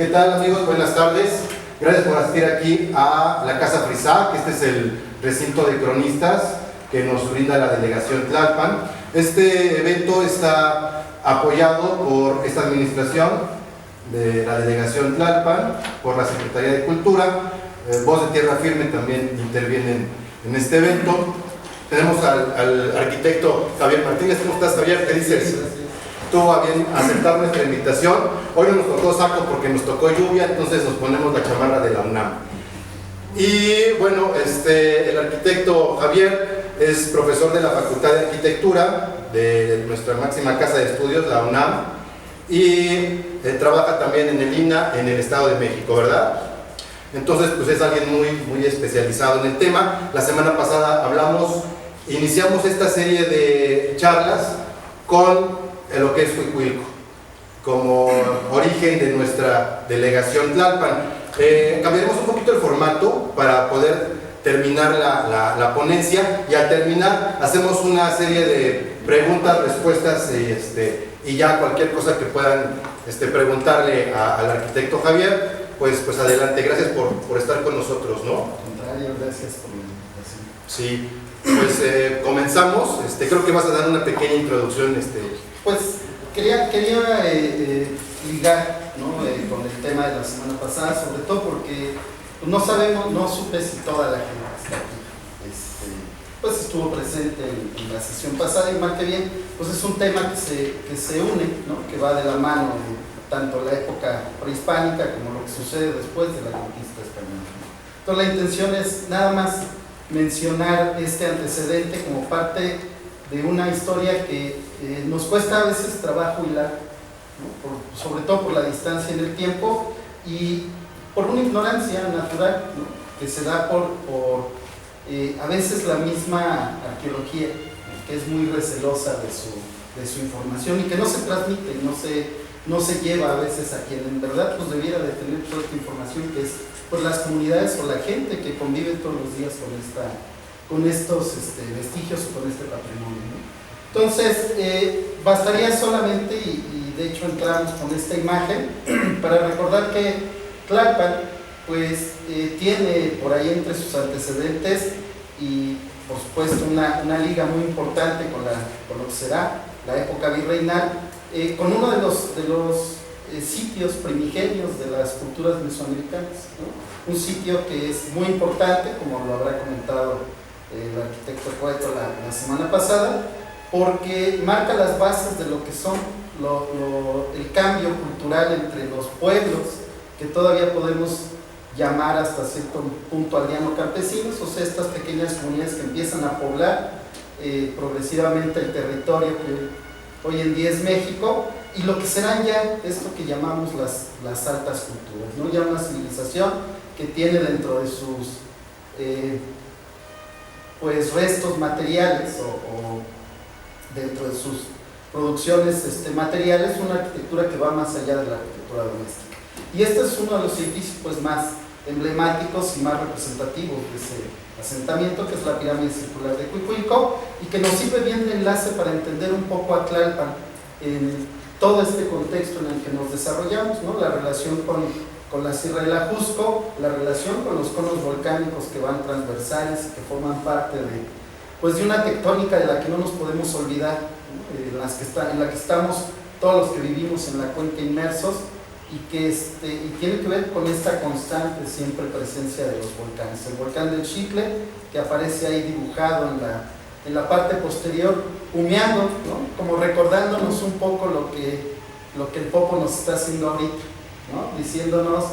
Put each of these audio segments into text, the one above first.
¿Qué tal, amigos? Buenas tardes. Gracias por asistir aquí a la Casa Frisac. Este es el recinto de cronistas que nos brinda la delegación Tlalpan. Este evento está apoyado por esta administración de la delegación Tlalpan, por la Secretaría de Cultura. Voz de Tierra Firme también intervienen en este evento. Tenemos al arquitecto Javier Martínez. ¿Cómo estás, Javier? ¿Qué dices? Tuvo a bien aceptar nuestra invitación. Hoy no nos tocó saco porque nos tocó lluvia, entonces nos ponemos la chamarra de la UNAM. Y bueno, el arquitecto Javier es profesor de la Facultad de Arquitectura de nuestra máxima casa de estudios, la UNAM, y trabaja también en el INAH en el Estado de México, ¿verdad? Entonces, pues es alguien muy especializado en el tema. La semana pasada iniciamos esta serie de charlas con lo que es Huicuilco, como origen de nuestra delegación Tlalpan. Cambiaremos un poquito el formato para poder terminar la ponencia, y al terminar hacemos una serie de preguntas, respuestas, y ya cualquier cosa que puedan preguntarle al arquitecto Javier, pues adelante. Gracias por estar con nosotros, ¿no? Al contrario, gracias por la invitación. Sí, pues comenzamos. Creo que vas a dar una pequeña introducción. Pues quería ligar, ¿no? Con el tema de la semana pasada, sobre todo porque pues, no supe si toda la gente está aquí, pues estuvo presente en la sesión pasada, y más que bien, pues es un tema que se une, ¿no? Que va de la mano de tanto la época prehispánica como lo que sucede después de la conquista española, ¿no? Entonces la intención es nada más mencionar este antecedente como parte de una historia que nos cuesta a veces trabajo hilar, ¿no? Sobre todo por la distancia en el tiempo y por una ignorancia natural, ¿no? Que se da por a veces la misma arqueología, ¿no? Que es muy recelosa de su información y que no se transmite, no se lleva a veces a quien en verdad pues debiera de tener toda esta información, que es pues las comunidades o la gente que convive todos los días con estos vestigios o con este patrimonio, ¿no? Entonces, bastaría solamente, y de hecho entramos con esta imagen, para recordar que Tlalpan pues tiene por ahí entre sus antecedentes y por supuesto una liga muy importante con lo que será la época virreinal, con uno de los sitios primigenios de las culturas mesoamericanas, ¿no? Un sitio que es muy importante, como lo habrá comentado el arquitecto Cueto la semana pasada, porque marca las bases de lo que son el cambio cultural entre los pueblos, que todavía podemos llamar hasta cierto punto aldeano-campesinos, o sea, estas pequeñas comunidades que empiezan a poblar progresivamente el territorio que hoy en día es México, y lo que serán ya esto que llamamos las altas culturas, ¿no? Ya una civilización que tiene dentro de sus pues restos materiales o dentro de sus producciones materiales, una arquitectura que va más allá de la arquitectura doméstica. Y este es uno de los edificios pues más emblemáticos y más representativos de ese asentamiento, que es la pirámide circular de Huicuilco, y que nos sirve bien de enlace para entender un poco a Tlalpan en todo este contexto en el que nos desarrollamos, ¿no? La relación con la Sierra del Ajusco, la relación con los conos volcánicos que van transversales y que forman parte de una tectónica de la que no nos podemos olvidar, ¿no? En la que estamos todos los que vivimos en la cuenca inmersos, y que y tiene que ver con esta constante siempre presencia de los volcanes. El volcán del Xitle, que aparece ahí dibujado en la parte posterior, humeando, ¿no? Como recordándonos un poco lo que el Popo nos está haciendo ahorita, ¿no? Diciéndonos,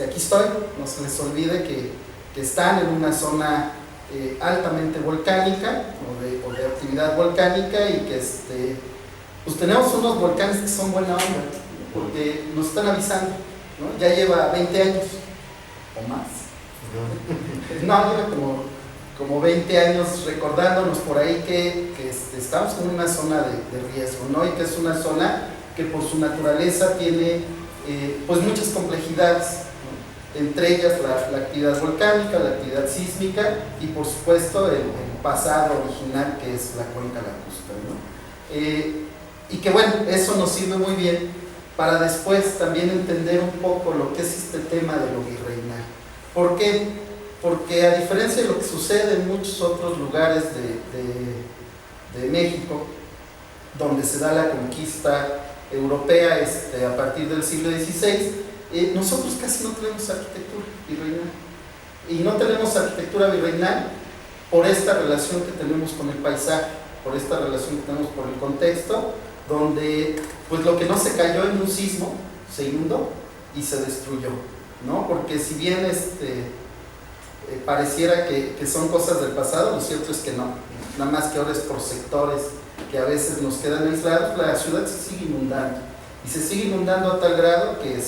aquí estoy, no se les olvide que están en una zona altamente volcánica o de actividad volcánica, y que pues tenemos unos volcanes que son buena onda, porque nos están avisando, ¿no? Ya lleva 20 años o más, no, lleva como 20 años recordándonos por ahí que estamos en una zona de riesgo, ¿no? Y que es una zona que por su naturaleza tiene pues muchas complejidades, ¿no? Entre ellas la actividad volcánica, la actividad sísmica y por supuesto el pasado original, que es la cuenca lacustre, ¿no? Y que bueno, eso nos sirve muy bien para después también entender un poco lo que es este tema de lo virreinal. ¿Por qué? Porque a diferencia de lo que sucede en muchos otros lugares de México, donde se da la conquista europea a partir del siglo XVI, nosotros casi no tenemos arquitectura virreinal. Y no tenemos arquitectura virreinal por esta relación que tenemos con el paisaje, por esta relación que tenemos por el contexto, donde pues lo que no se cayó en un sismo se inundó y se destruyó, ¿no? Porque si bien pareciera que son cosas del pasado, lo cierto es que no, nada más que ahora es por sectores que a veces nos quedan aislados. La ciudad se sigue inundando, y se sigue inundando a tal grado que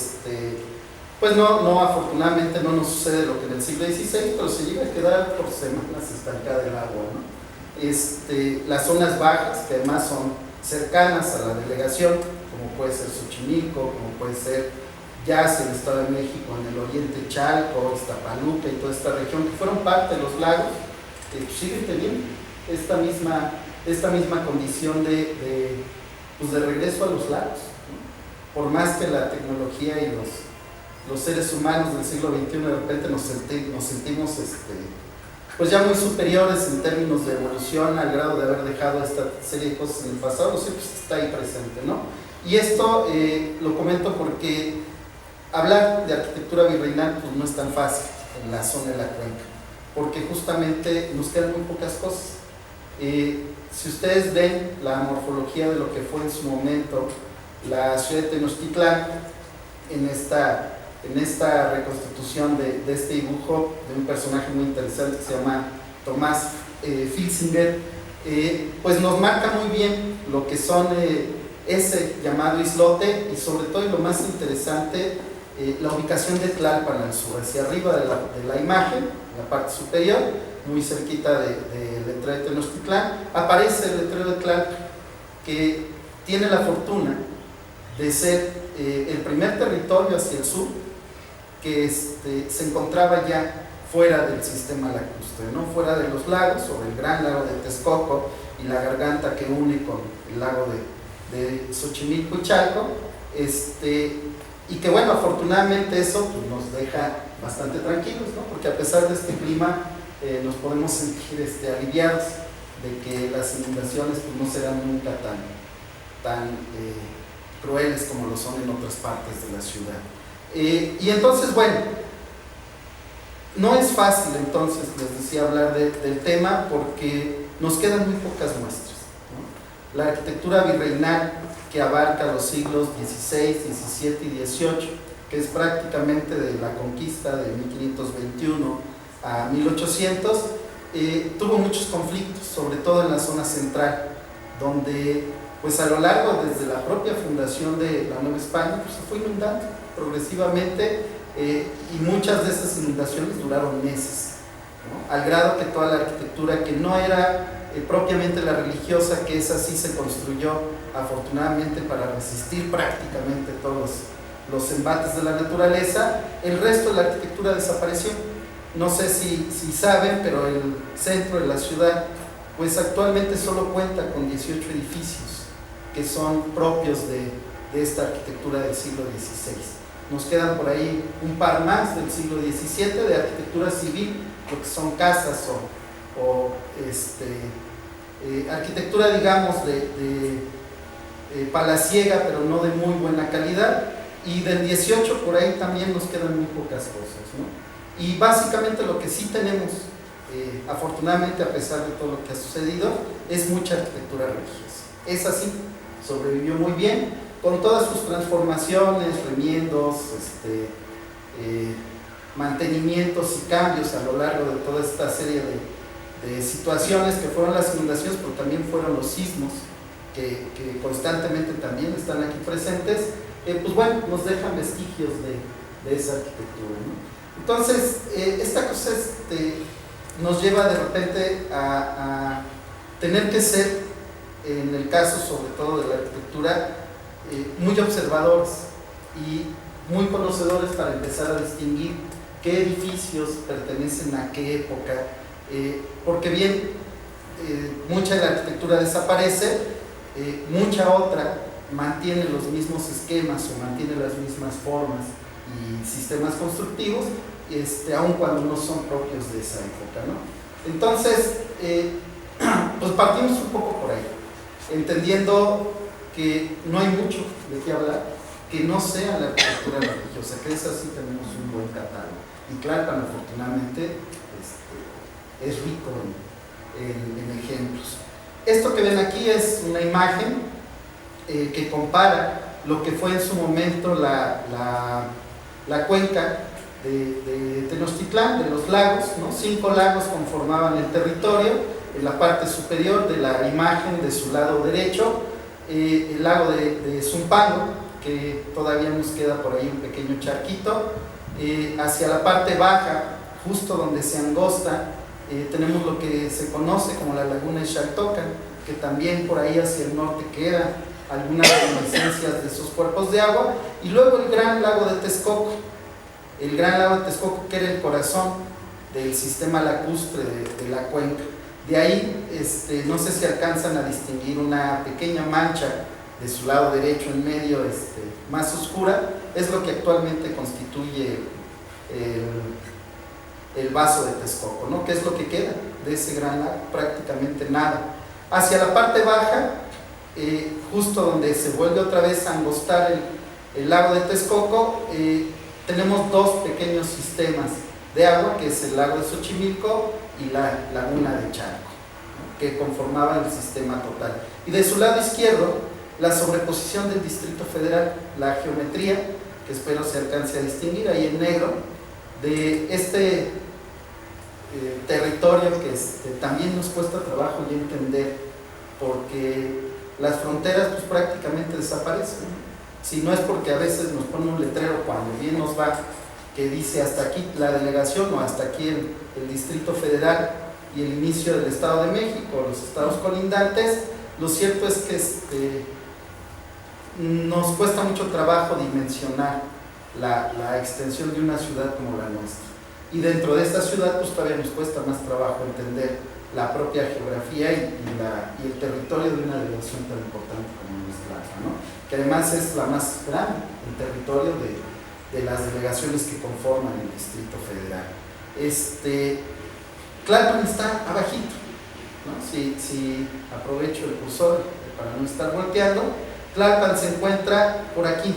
pues no, afortunadamente no nos sucede lo que en el siglo XVI, pero se llega a quedar por semanas estancada el agua, ¿no? Las zonas bajas, que además son cercanas a la delegación, como puede ser Xochimilco, como puede ser ya el Estado de México, en el oriente Chalco, Iztapaluca y toda esta región, que fueron parte de los lagos, siguen teniendo esta misma condición de regreso a los lagos, ¿no? Por más que la tecnología y los seres humanos del siglo XXI de repente nos sentimos pues ya muy superiores en términos de evolución, al grado de haber dejado esta serie de cosas en el pasado, lo cierto es que está ahí presente, ¿no? Y esto lo comento porque hablar de arquitectura virreinal pues no es tan fácil en la zona de la cuenca, porque justamente nos quedan muy pocas cosas. Si ustedes ven la morfología de lo que fue en su momento la ciudad de Tenochtitlán, en esta reconstitución de este dibujo de un personaje muy interesante que se llama Tomás Filzinger, pues nos marca muy bien lo que son ese llamado islote, y sobre todo, y lo más interesante, la ubicación de Tlalpan al sur, hacia arriba de la imagen, en la parte superior, muy cerquita del letrero de Tenochtitlán, aparece el letrero de Tlalpan, que tiene la fortuna de ser el primer territorio hacia el sur que se encontraba ya fuera del sistema lacustre, ¿no? Fuera de los lagos, sobre el gran lago de Texcoco y la garganta que une con el lago de Xochimilco y Chalco, y que bueno, afortunadamente eso pues, nos deja bastante tranquilos, ¿no? Porque a pesar de este clima nos podemos sentir aliviados de que las inundaciones pues, no serán nunca tan crueles como lo son en otras partes de la ciudad. Y entonces, bueno, no es fácil entonces, les decía, hablar del tema porque nos quedan muy pocas muestras, ¿no? La arquitectura virreinal, que abarca los siglos XVI, XVII y XVIII, que es prácticamente de la conquista de 1521 a 1800, tuvo muchos conflictos, sobre todo en la zona central, donde pues a lo largo, desde la propia fundación de la Nueva España, pues se fue inundando progresivamente, y muchas de esas inundaciones duraron meses, ¿no? Al grado que toda la arquitectura que no era propiamente la religiosa, que esa sí se construyó afortunadamente para resistir prácticamente todos los embates de la naturaleza, el resto de la arquitectura desapareció. No sé si saben, pero el centro de la ciudad pues actualmente solo cuenta con 18 edificios que son propios de esta arquitectura del siglo XVI. Nos quedan por ahí un par más del siglo XVII de arquitectura civil, lo que son casas o arquitectura, digamos, de palaciega, pero no de muy buena calidad, y del 18 por ahí también nos quedan muy pocas cosas, ¿no? Y básicamente lo que sí tenemos, afortunadamente, a pesar de todo lo que ha sucedido, es mucha arquitectura religiosa. Es así, sobrevivió muy bien, con todas sus transformaciones, remiendos, mantenimientos y cambios a lo largo de toda esta serie de situaciones que fueron las inundaciones, pero también fueron los sismos que constantemente también están aquí presentes, pues bueno, nos dejan vestigios de esa arquitectura, ¿no? Entonces, esta cosa nos lleva de repente a tener que ser, en el caso sobre todo de la arquitectura, muy observadores y muy conocedores para empezar a distinguir qué edificios pertenecen a qué época, porque bien, mucha de la arquitectura desaparece, mucha otra mantiene los mismos esquemas o mantiene las mismas formas y sistemas constructivos, aun cuando no son propios de esa época, ¿no? Entonces, pues partimos un poco por ahí, entendiendo que no hay mucho de qué hablar, que no sea la arquitectura religiosa, que es así, tenemos un buen catálogo. Y Tlalpan, afortunadamente, es rico en ejemplos. Esto que ven aquí es una imagen que compara lo que fue en su momento la cuenca de Tenochtitlán, de los lagos, ¿no? 5 lagos conformaban el territorio. En la parte superior de la imagen, de su lado derecho, el lago de Zumpango, que todavía nos queda por ahí un pequeño charquito. Hacia la parte baja, justo donde se angosta, tenemos lo que se conoce como la laguna de Xaltocan, que también por ahí hacia el norte queda algunas reminiscencias de esos cuerpos de agua, y luego el gran lago de Texcoco, que era el corazón del sistema lacustre de la cuenca. De ahí, no sé si alcanzan a distinguir una pequeña mancha de su lado derecho en medio, más oscura, es lo que actualmente constituye el vaso de Texcoco, ¿no? ¿Qué es lo que queda de ese gran lago? Prácticamente nada. Hacia la parte baja, justo donde se vuelve otra vez a angostar el lago de Texcoco, tenemos 2 pequeños sistemas de agua, que es el lago de Xochimilco y la laguna de Chalco, ¿no? Que conformaban el sistema total. Y de su lado izquierdo, la sobreposición del Distrito Federal, la geometría, que espero se alcance a distinguir ahí en negro, de este territorio que también nos cuesta trabajo ya entender, porque las fronteras pues prácticamente desaparecen, ¿no? Si no es porque a veces nos ponen un letrero cuando bien nos va, que dice hasta aquí la delegación o hasta aquí el Distrito Federal y el inicio del Estado de México, los estados colindantes. Lo cierto es que nos cuesta mucho trabajo dimensionar la extensión de una ciudad como la nuestra, y dentro de esta ciudad pues todavía nos cuesta más trabajo entender la propia geografía y el territorio de una delegación tan importante como nuestra, ¿no? Que además es la más grande, el territorio de las delegaciones que conforman el Distrito Federal. Tlalpan está abajito, ¿no? Si aprovecho el cursor para no estar volteando, Tlalpan se encuentra por aquí,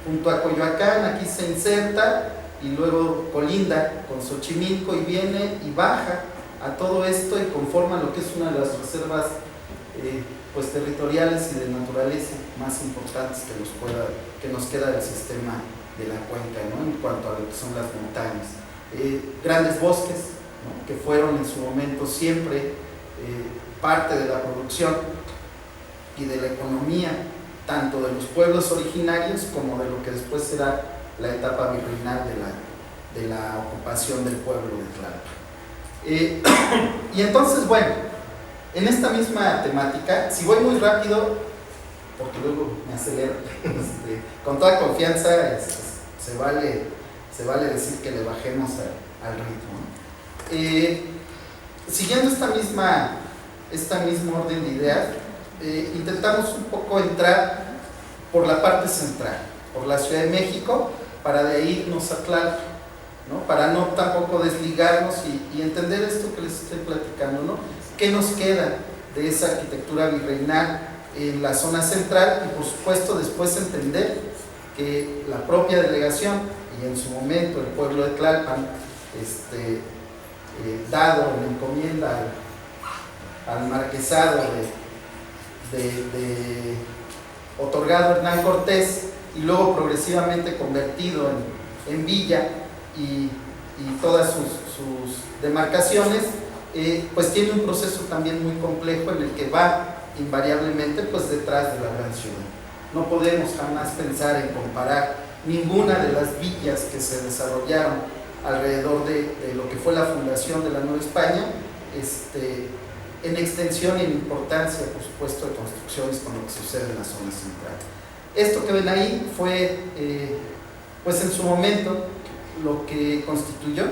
junto a Coyoacán. Aquí se inserta y luego colinda con Xochimilco y viene y baja a todo esto y conforma lo que es una de las reservas pues territoriales y de naturaleza más importantes que nos queda del sistema de la cuenca, ¿no? En cuanto a lo que son las montañas. Grandes bosques, ¿no? Que fueron en su momento siempre parte de la producción y de la economía, tanto de los pueblos originarios como de lo que después será la etapa virreinal de la ocupación del pueblo de Tlalpan. Y entonces, bueno, en esta misma temática, si voy muy rápido, porque luego me acelero, con toda confianza se vale decir que le bajemos al ritmo, ¿no? Siguiendo esta misma orden de ideas, intentamos un poco entrar por la parte central, por la Ciudad de México, para de ahí irnos a Tlalpan, ¿no? Para no tampoco desligarnos y entender esto que les estoy platicando, ¿no? ¿Qué nos queda de esa arquitectura virreinal en la zona central? Y por supuesto después entender que la propia delegación y en su momento el pueblo de Tlalpan, dado en encomienda al marquesado otorgado a Hernán Cortés y luego progresivamente convertido en villa y todas sus demarcaciones, pues tiene un proceso también muy complejo en el que va invariablemente pues detrás de la gran ciudad. No podemos jamás pensar en comparar ninguna de las villas que se desarrollaron alrededor de lo que fue la fundación de la Nueva España, en extensión y en importancia, por supuesto, de construcciones con lo que sucede en la zona central. Esto que ven ahí fue, pues en su momento, lo que constituyó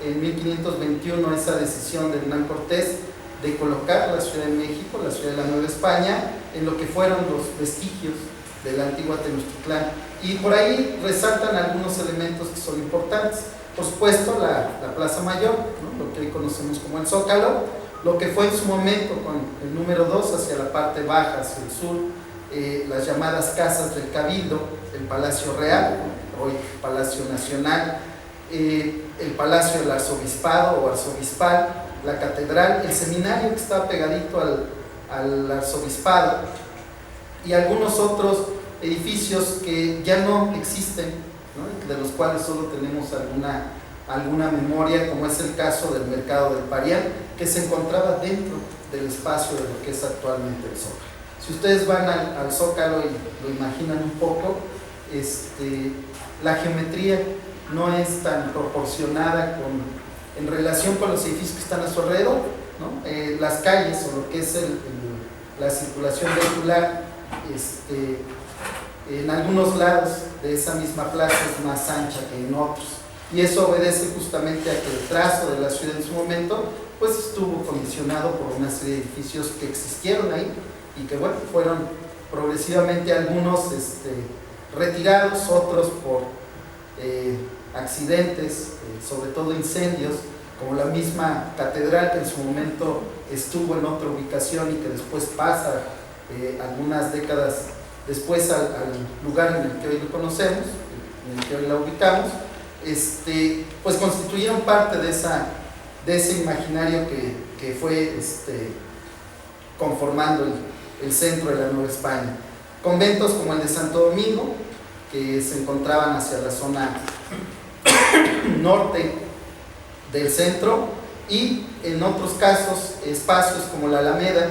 en 1521 esa decisión de Hernán Cortés de colocar la Ciudad de México, la ciudad de la Nueva España, en lo que fueron los vestigios de la antigua Tenochtitlán. Y por ahí resaltan algunos elementos que son importantes. Por supuesto, la Plaza Mayor, ¿no? Lo que hoy conocemos como el Zócalo, lo que fue en su momento con el número 2 hacia la parte baja, hacia el sur, las llamadas Casas del Cabildo, el Palacio Real, hoy Palacio Nacional, el Palacio del Arzobispado o Arzobispal, la Catedral, el seminario que está pegadito al Arzobispado y algunos otros edificios que ya no existen, ¿no? De los cuales solo tenemos alguna memoria, como es el caso del Mercado del Parián, que se encontraba dentro del espacio de lo que es actualmente el Zócalo. Si ustedes van al Zócalo y lo imaginan un poco, la geometría no es tan proporcionada en relación con los edificios que están a su alrededor, ¿no? Las calles o lo que es la circulación vehicular, en algunos lados de esa misma plaza es más ancha que en otros, y eso obedece justamente a que el trazo de la ciudad en su momento pues estuvo condicionado por una serie de edificios que existieron ahí y que bueno, fueron progresivamente algunos retirados, otros por accidentes, sobre todo incendios, como la misma catedral que en su momento estuvo en otra ubicación y que después pasa algunas décadas después al lugar en el que hoy lo conocemos, en el que hoy la ubicamos, pues constituyeron parte de ese imaginario que fue conformando el centro de la Nueva España. Conventos como el de Santo Domingo, que se encontraban hacia la zona norte del centro, y en otros casos espacios como la Alameda,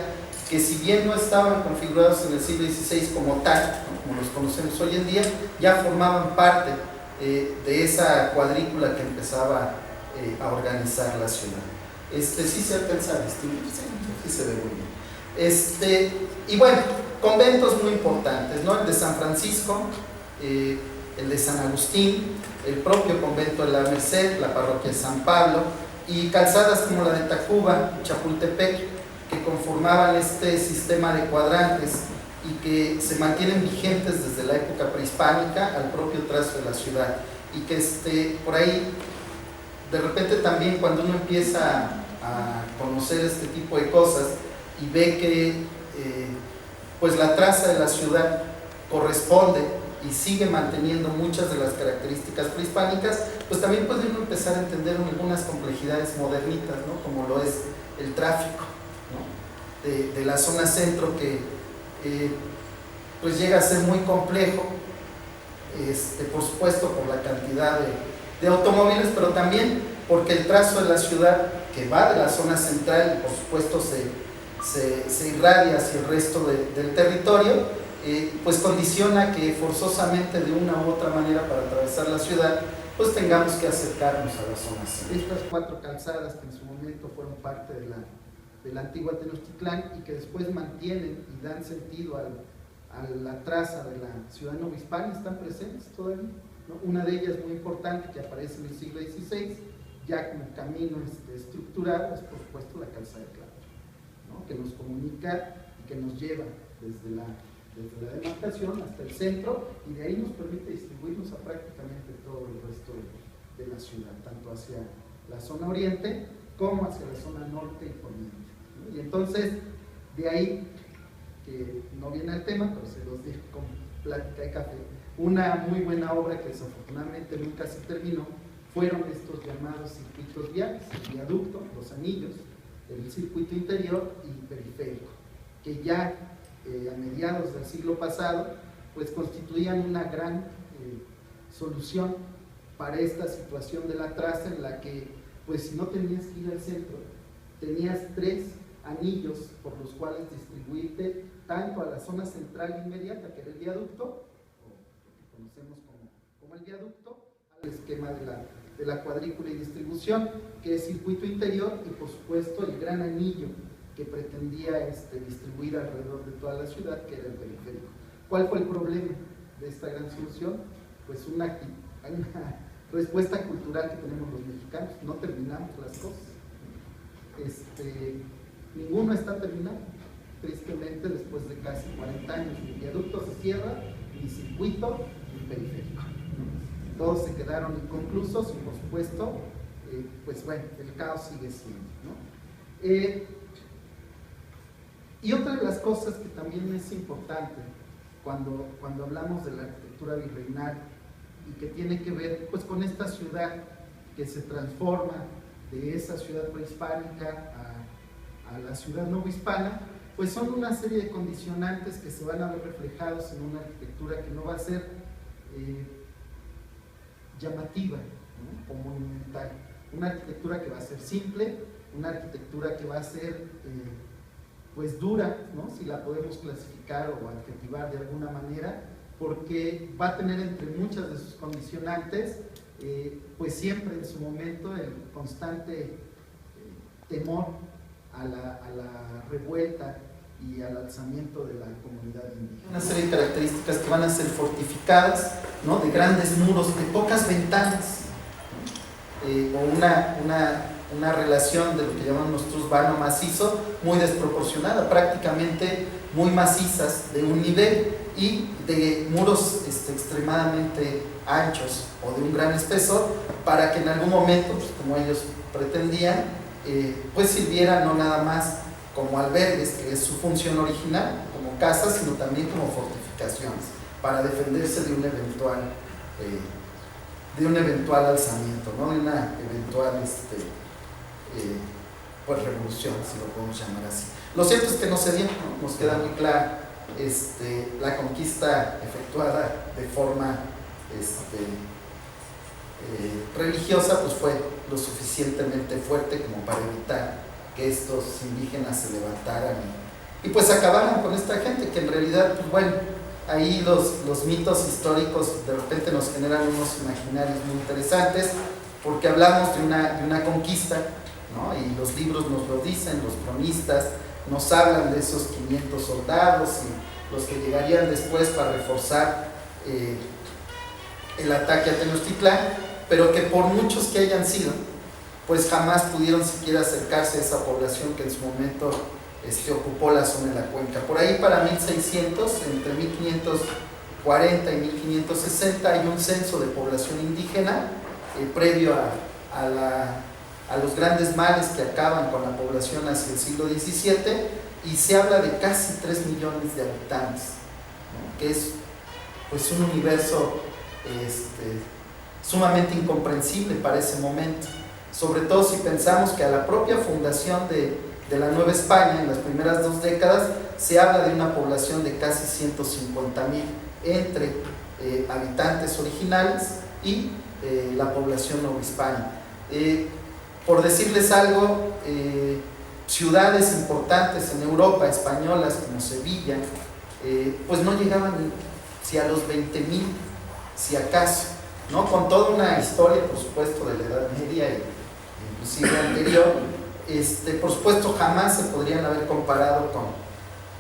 que si bien no estaban configurados en el siglo XVI como tal, ¿no? Como los conocemos hoy en día, ya formaban parte de esa cuadrícula que empezaba a organizar la ciudad. Sí se alcanza a distinguir, sí se ve muy bien. Y bueno, conventos muy importantes, ¿no? El de San Francisco, el de San Agustín, el propio convento de la Merced, la parroquia de San Pablo, y calzadas como la de Tacuba, Chapultepec, que conformaban este sistema de cuadrantes y que se mantienen vigentes desde la época prehispánica al propio trazo de la ciudad, y que por ahí de repente también cuando uno empieza a conocer este tipo de cosas y ve que pues la traza de la ciudad corresponde y sigue manteniendo muchas de las características prehispánicas, pues también puede uno empezar a entender algunas complejidades modernitas, ¿no? Como lo es el tráfico, ¿no? de la zona centro, que pues llega a ser muy complejo, por supuesto por la cantidad de automóviles, pero también porque el trazo de la ciudad, que va de la zona central y por supuesto se irradia hacia el resto del territorio, pues condiciona que forzosamente de una u otra manera para atravesar la ciudad pues tengamos que acercarnos a la zona central. Estas 4 calzadas que en su momento fueron parte de la antigua Tenochtitlán y que después mantienen y dan sentido a la traza de la ciudad novohispana están presentes todavía, ¿no? Una de ellas muy importante que aparece en el siglo XVI, ya como camino estructurado, es por supuesto la calzada de Clavo, ¿no? Que nos comunica y que nos lleva desde la demarcación hasta el centro, y de ahí nos permite distribuirnos a prácticamente todo el resto de la ciudad, tanto hacia la zona oriente como hacia la zona norte y poniente, ¿no? Y entonces, de ahí, que no viene al tema, pero se los digo con plática de café, una muy buena obra que desafortunadamente nunca se terminó, fueron estos llamados circuitos viales, el viaducto, los anillos, el circuito interior y periférico, que ya a mediados del siglo pasado pues constituían una gran solución para esta situación de la traza, en la que pues si no tenías que ir al centro, tenías 3 anillos por los cuales distribuirte tanto a la zona central inmediata, que era el viaducto, o lo que conocemos como el viaducto, al esquema de la cuadrícula y distribución, que es circuito interior, y por supuesto el gran anillo que pretendía distribuir alrededor de toda la ciudad, que era el periférico. ¿Cuál fue el problema de esta gran solución? Pues una respuesta cultural que tenemos los mexicanos: no terminamos las cosas. ninguno está terminado, tristemente después de casi 40 años. Ni viaducto se cierra, ni circuito, ni periférico. Todos se quedaron inconclusos y por supuesto, pues bueno, el caos sigue siendo, ¿no? Y otra de las cosas que también es importante cuando hablamos de la arquitectura virreinal y que tiene que ver pues con esta ciudad que se transforma de esa ciudad prehispánica a la ciudad novohispana, pues son una serie de condicionantes que se van a ver reflejados en una arquitectura que no va a ser llamativa, ¿no? O monumental, una arquitectura que va a ser simple, una arquitectura que va a ser pues dura, ¿no? Si la podemos clasificar o adjetivar de alguna manera, porque va a tener entre muchas de sus condicionantes pues siempre en su momento el constante temor a la revuelta y al alzamiento de la comunidad indígena. Una serie de características que van a ser fortificadas, ¿no? De grandes muros, de pocas ventanas, o una relación de lo que llamamos nosotros vano macizo muy desproporcionada, prácticamente muy macizas de un nivel y de muros extremadamente anchos o de un gran espesor para que en algún momento, pues, como ellos pretendían, pues sirviera no nada más como albergues, que es su función original, como casas, sino también como fortificaciones, para defenderse de un eventual alzamiento, ¿no? De una eventual pues revolución, si lo podemos llamar así. Lo cierto es que no se dio, ¿no? Nos queda muy clara la conquista efectuada de forma religiosa, pues fue lo suficientemente fuerte como para evitar que estos indígenas se levantaran y pues acabaran con esta gente, que en realidad, pues bueno, ahí los mitos históricos de repente nos generan unos imaginarios muy interesantes, porque hablamos de una conquista, ¿no? Y los libros nos lo dicen, los cronistas nos hablan de esos 500 soldados y los que llegarían después para reforzar el ataque a Tenochtitlán, pero que por muchos que hayan sido, pues jamás pudieron siquiera acercarse a esa población que en su momento ocupó la zona de la cuenca. Por ahí para 1600, entre 1540 y 1560, hay un censo de población indígena previo a los grandes males que acaban con la población hacia el siglo XVII, y se habla de casi 3 millones de habitantes, ¿no? Que es pues un universo sumamente incomprensible para ese momento, sobre todo si pensamos que a la propia fundación de la Nueva España, en las primeras 2 décadas, se habla de una población de casi 150,000 entre habitantes originales y la población novohispana. Por decirles algo, ciudades importantes en Europa, españolas como Sevilla, pues no llegaban si a los 20,000, si acaso, ¿no? Con toda una historia, por supuesto, de la Edad Media e inclusive anterior. Por supuesto, jamás se podrían haber comparado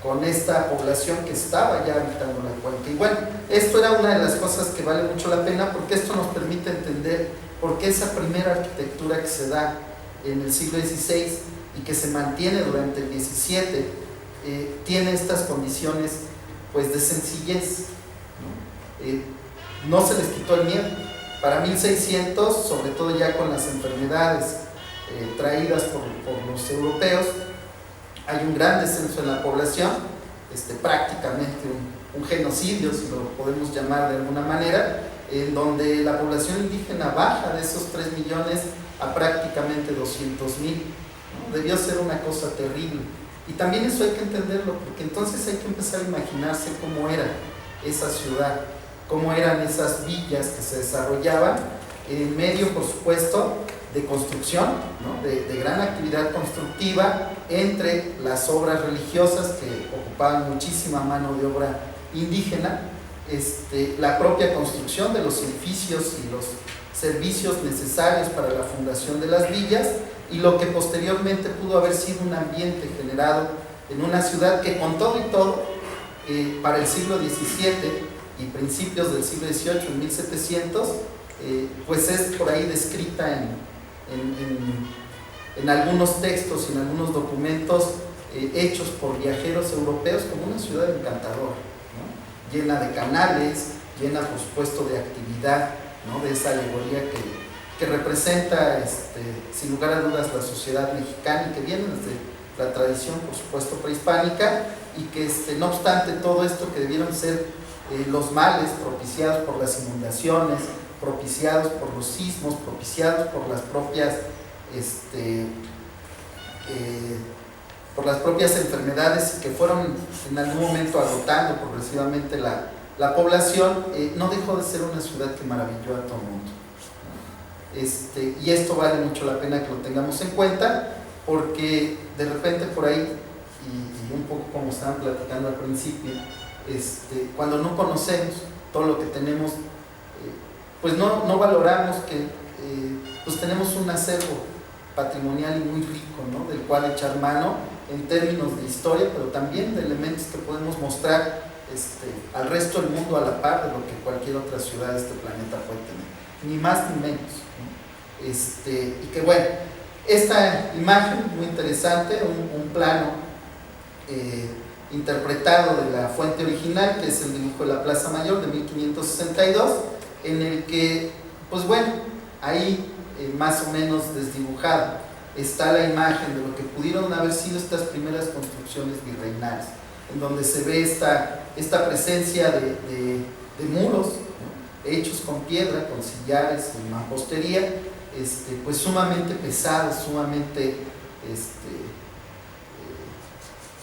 con esta población que estaba ya habitando la cuenca. Y bueno, esto era una de las cosas que vale mucho la pena, porque esto nos permite entender por qué esa primera arquitectura que se da en el siglo XVI y que se mantiene durante el XVII tiene estas condiciones pues de sencillez, ¿no? No se les quitó el miedo. Para 1600, sobre todo ya con las enfermedades traídas por los europeos, hay un gran descenso en la población, prácticamente un genocidio, si lo podemos llamar de alguna manera, en donde la población indígena baja de esos 3 millones a prácticamente 200,000, ¿no? Debió ser una cosa terrible. Y también eso hay que entenderlo, porque entonces hay que empezar a imaginarse cómo era esa ciudad, cómo eran esas villas que se desarrollaban en medio, por supuesto, de construcción, ¿no? de gran actividad constructiva, entre las obras religiosas que ocupaban muchísima mano de obra indígena, la propia construcción de los edificios y los servicios necesarios para la fundación de las villas, y lo que posteriormente pudo haber sido un ambiente generado en una ciudad que, con todo y todo, para el siglo XVII y principios del siglo XVIII, en 1700, pues es por ahí descrita en algunos textos y en algunos documentos hechos por viajeros europeos como una ciudad encantadora, ¿no? Llena de canales, llena por supuesto de actividad, ¿no? De esa alegoría que representa sin lugar a dudas la sociedad mexicana y que viene desde la tradición por supuesto prehispánica, y que no obstante todo esto que debieron ser los males propiciados por las inundaciones, propiciados por los sismos, propiciados por las propias enfermedades que fueron en algún momento agotando progresivamente la población, no dejó de ser una ciudad que maravilló a todo el mundo. Y esto vale mucho la pena que lo tengamos en cuenta, porque de repente por ahí, y un poco como estaban platicando al principio, cuando no conocemos todo lo que tenemos, pues no valoramos que pues tenemos un acervo patrimonial y muy rico, ¿no? Del cual echar mano en términos de historia, pero también de elementos que podemos mostrar al resto del mundo a la par de lo que cualquier otra ciudad de este planeta puede tener, ni más ni menos, ¿no? Y que bueno, esta imagen muy interesante, un plano interpretado de la fuente original, que es el dibujo de la Plaza Mayor de 1562, en el que, pues bueno, ahí más o menos desdibujado está la imagen de lo que pudieron haber sido estas primeras construcciones virreinales, en donde se ve esta presencia de muros, ¿no? Hechos con piedra, con sillares y mampostería, pues sumamente pesados, sumamente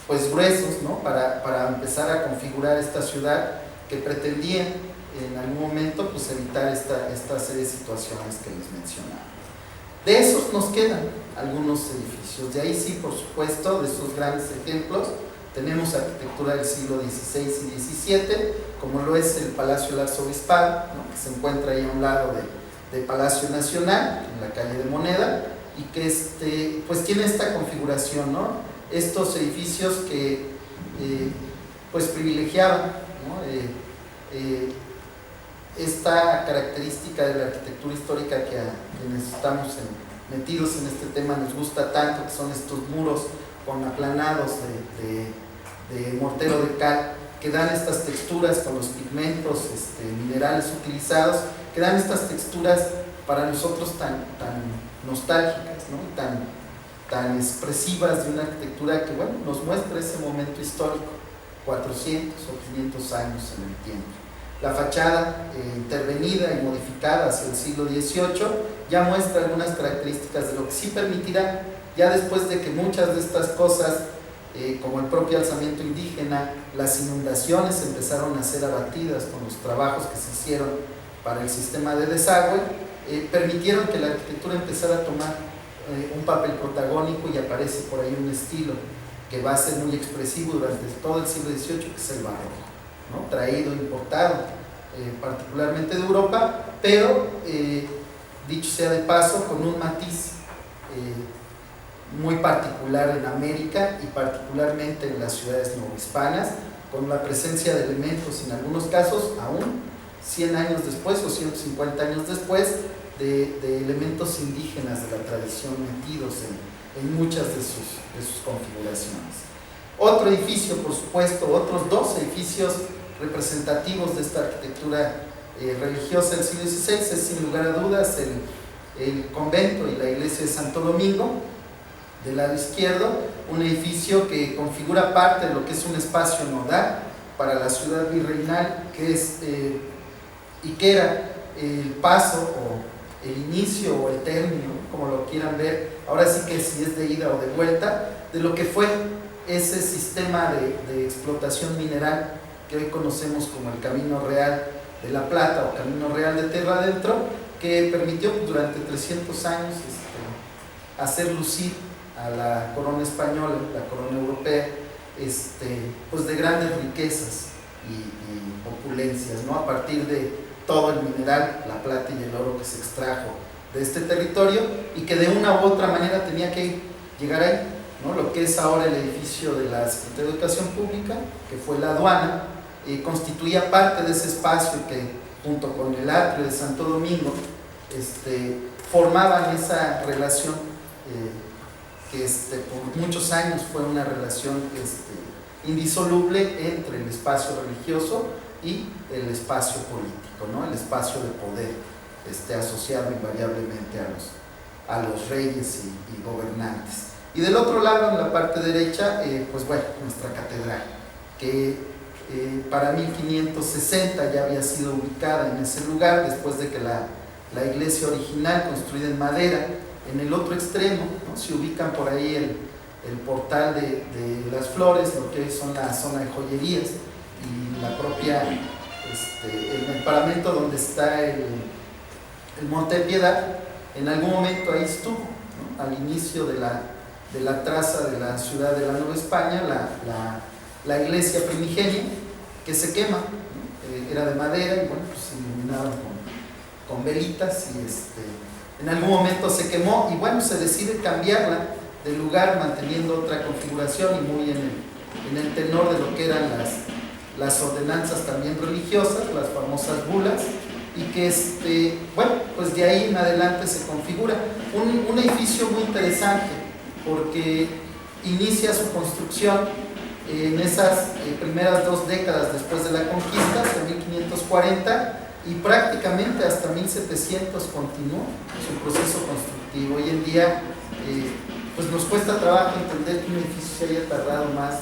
pues gruesos, ¿no? Para empezar a configurar esta ciudad que pretendía en algún momento pues evitar esta serie de situaciones que les mencionaba. De esos nos quedan algunos edificios, de ahí sí, por supuesto, de esos grandes ejemplos tenemos arquitectura del siglo XVI y XVII, como lo es el Palacio del Arzobispado, ¿no? Que se encuentra ahí a un lado del Palacio Nacional, en la calle de Moneda, y que pues tiene esta configuración, ¿no? Estos edificios que pues privilegiaban, ¿no? Esta característica de la arquitectura histórica que a quienes estamos metidos en este tema nos gusta tanto, que son estos muros con aplanados de mortero de cal, que dan estas texturas con los pigmentos minerales utilizados, que dan estas texturas para nosotros tan nostálgicas, ¿no? tan expresivas de una arquitectura que bueno, nos muestra ese momento histórico, 400 o 500 años en el tiempo. La fachada intervenida y modificada hacia el siglo XVIII ya muestra algunas características de lo que sí permitirá, ya después de que muchas de estas cosas, como el propio alzamiento indígena, las inundaciones empezaron a ser abatidas con los trabajos que se hicieron para el sistema de desagüe, permitieron que la arquitectura empezara a tomar un papel protagónico, y aparece por ahí un estilo que va a ser muy expresivo durante todo el siglo XVIII, que es el barroco, ¿no? Traído, importado, particularmente de Europa, pero dicho sea de paso, con un matiz muy particular en América y particularmente en las ciudades novohispanas, con la presencia de elementos, en algunos casos aún 100 años después o 150 años después, de elementos indígenas de la tradición metidos en muchas de sus configuraciones. Otro edificio, por supuesto, otros dos edificios representativos de esta arquitectura religiosa del siglo XVI es sin lugar a dudas el convento y la iglesia de Santo Domingo, del lado izquierdo, un edificio que configura parte de lo que es un espacio nodal para la ciudad virreinal, que es y que era el paso o el inicio o el término, como lo quieran ver, ahora sí que si es de ida o de vuelta, de lo que fue ese sistema de explotación mineral que hoy conocemos como el Camino Real de la Plata o Camino Real de Tierra Adentro, que permitió durante 300 años hacer lucir a la corona española, la corona europea, pues de grandes riquezas y opulencias, ¿no? A partir de todo el mineral, la plata y el oro que se extrajo de este territorio, y que de una u otra manera tenía que llegar ahí, ¿no? Lo que es ahora el edificio de la Secretaría de Educación Pública, que fue la aduana, constituía parte de ese espacio que, junto con el atrio de Santo Domingo, formaban esa relación que por muchos años fue una relación indisoluble entre el espacio religioso y el espacio político, ¿no? El espacio de poder asociado invariablemente a los reyes y gobernantes. Y del otro lado, en la parte derecha, pues bueno, nuestra catedral, que para 1560 ya había sido ubicada en ese lugar, después de que la iglesia original, construida en madera, en el otro extremo, ¿no? Se ubican por ahí el portal de las Flores, lo que hoy son la zona de joyerías, y la propia, en el paramento donde está el Monte de Piedad. En algún momento ahí estuvo, ¿no? Al inicio de la traza de la ciudad de la Nueva España, la iglesia primigenia, que se quema, ¿no? Era de madera y bueno, pues se iluminaban con velitas, y en algún momento se quemó y bueno, se decide cambiarla de lugar manteniendo otra configuración y muy en el tenor de lo que eran las ordenanzas también religiosas, las famosas bulas, y que bueno, pues de ahí en adelante se configura un edificio muy interesante, porque inicia su construcción en esas primeras 2 décadas después de la conquista, hasta 1540, y prácticamente hasta 1700 continuó su proceso constructivo. Hoy en día pues nos cuesta trabajo entender que un edificio se haya tardado más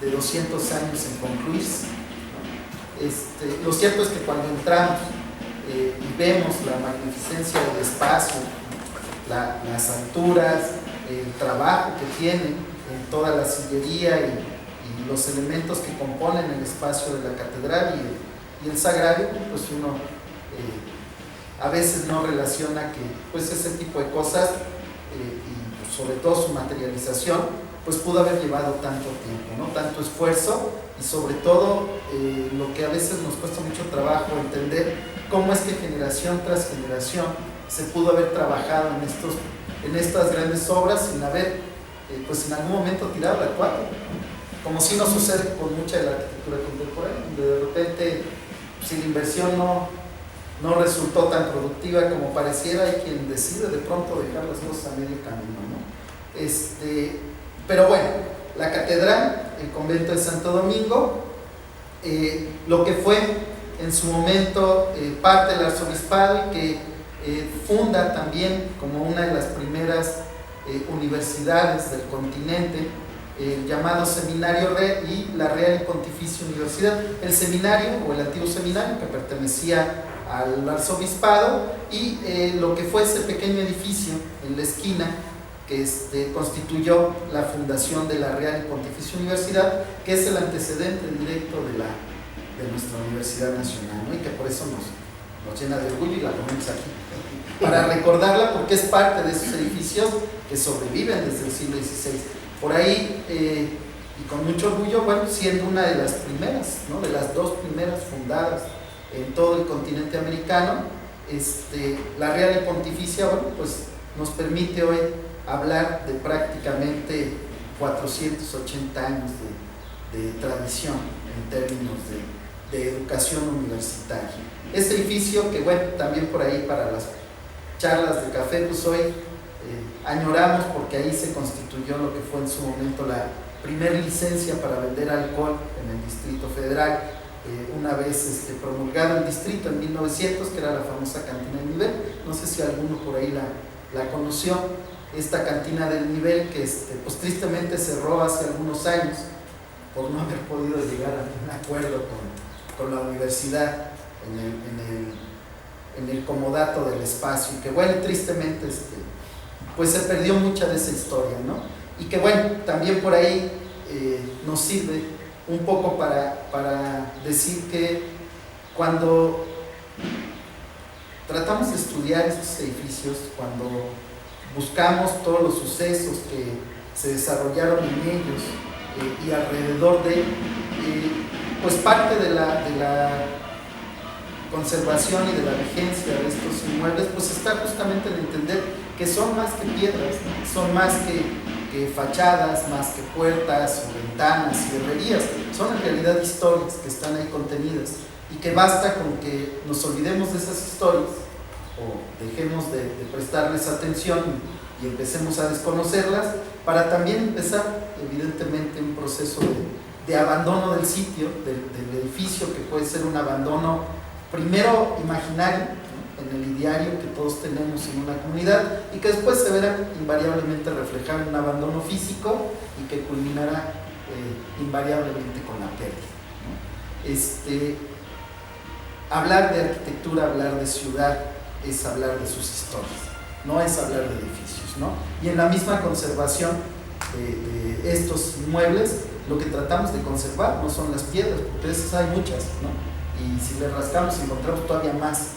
de 200 años en concluirse, ¿no? Lo cierto es que cuando entramos y vemos la magnificencia del espacio, las alturas, el trabajo que tiene en toda la sillería y los elementos que componen el espacio de la catedral y el sagrario, pues uno a veces no relaciona que pues ese tipo de cosas y pues sobre todo su materialización pues pudo haber llevado tanto tiempo, ¿no? Tanto esfuerzo y sobre todo lo que a veces nos cuesta mucho trabajo entender, cómo es que generación tras generación se pudo haber trabajado en estas grandes obras sin haber pues en algún momento tirado la toalla, como si no sucede con mucha de la arquitectura contemporánea, donde de repente si la inversión no resultó tan productiva como pareciera, hay quien decide de pronto dejar las cosas a medio camino, ¿no? Pero bueno, la catedral, el convento de Santo Domingo, lo que fue en su momento parte del arzobispado y que funda también como una de las primeras universidades del continente, el llamado Seminario y la Real y Pontificia Universidad. El seminario, o el antiguo seminario, que pertenecía al arzobispado, y lo que fue ese pequeño edificio en la esquina, que constituyó la fundación de la Real y Pontificia Universidad, que es el antecedente directo de nuestra Universidad Nacional, ¿no? Y que por eso nos llena de orgullo y la ponemos aquí, para recordarla, porque es parte de esos edificios que sobreviven desde el siglo XVI. Por ahí, y con mucho orgullo, bueno, siendo una de las primeras, ¿no? De las 2 primeras fundadas en todo el continente americano, la Real y Pontificia, bueno, pues nos permite hoy hablar de prácticamente 480 años de tradición en términos de educación universitaria. Este edificio que, bueno, también por ahí para las charlas de café, pues hoy añoramos, porque ahí se constituyó lo que fue en su momento la primera licencia para vender alcohol en el Distrito Federal, una vez promulgado el distrito en 1900, que era la famosa cantina del nivel. No sé si alguno por ahí la conoció, esta cantina del nivel, que pues tristemente cerró hace algunos años por no haber podido llegar a un acuerdo con la universidad en el comodato del espacio, y que bueno, tristemente pues se perdió mucha de esa historia, ¿no? Y que bueno, también por ahí nos sirve un poco para decir que cuando tratamos de estudiar estos edificios, cuando buscamos todos los sucesos que se desarrollaron en ellos y alrededor de pues parte de la conservación y de la vigencia de estos inmuebles, pues está justamente en entender que son más que piedras, ¿no? Son más que fachadas, más que puertas o ventanas y herrerías, son en realidad historias que están ahí contenidas, y que basta con que nos olvidemos de esas historias o dejemos de prestarles atención y empecemos a desconocerlas, para también empezar, evidentemente, un proceso de abandono del sitio, del edificio, que puede ser un abandono primero imaginario, ¿no?, en el ideario que todos tenemos en una comunidad, y que después se verá invariablemente reflejado en un abandono físico y que culminará invariablemente con la pérdida, ¿no? Hablar de arquitectura, hablar de ciudad, es hablar de sus historias, no es hablar de edificios, ¿no? Y en la misma conservación de estos inmuebles, lo que tratamos de conservar no son las piedras, porque esas hay muchas, ¿no? Y si le rascamos encontramos todavía más,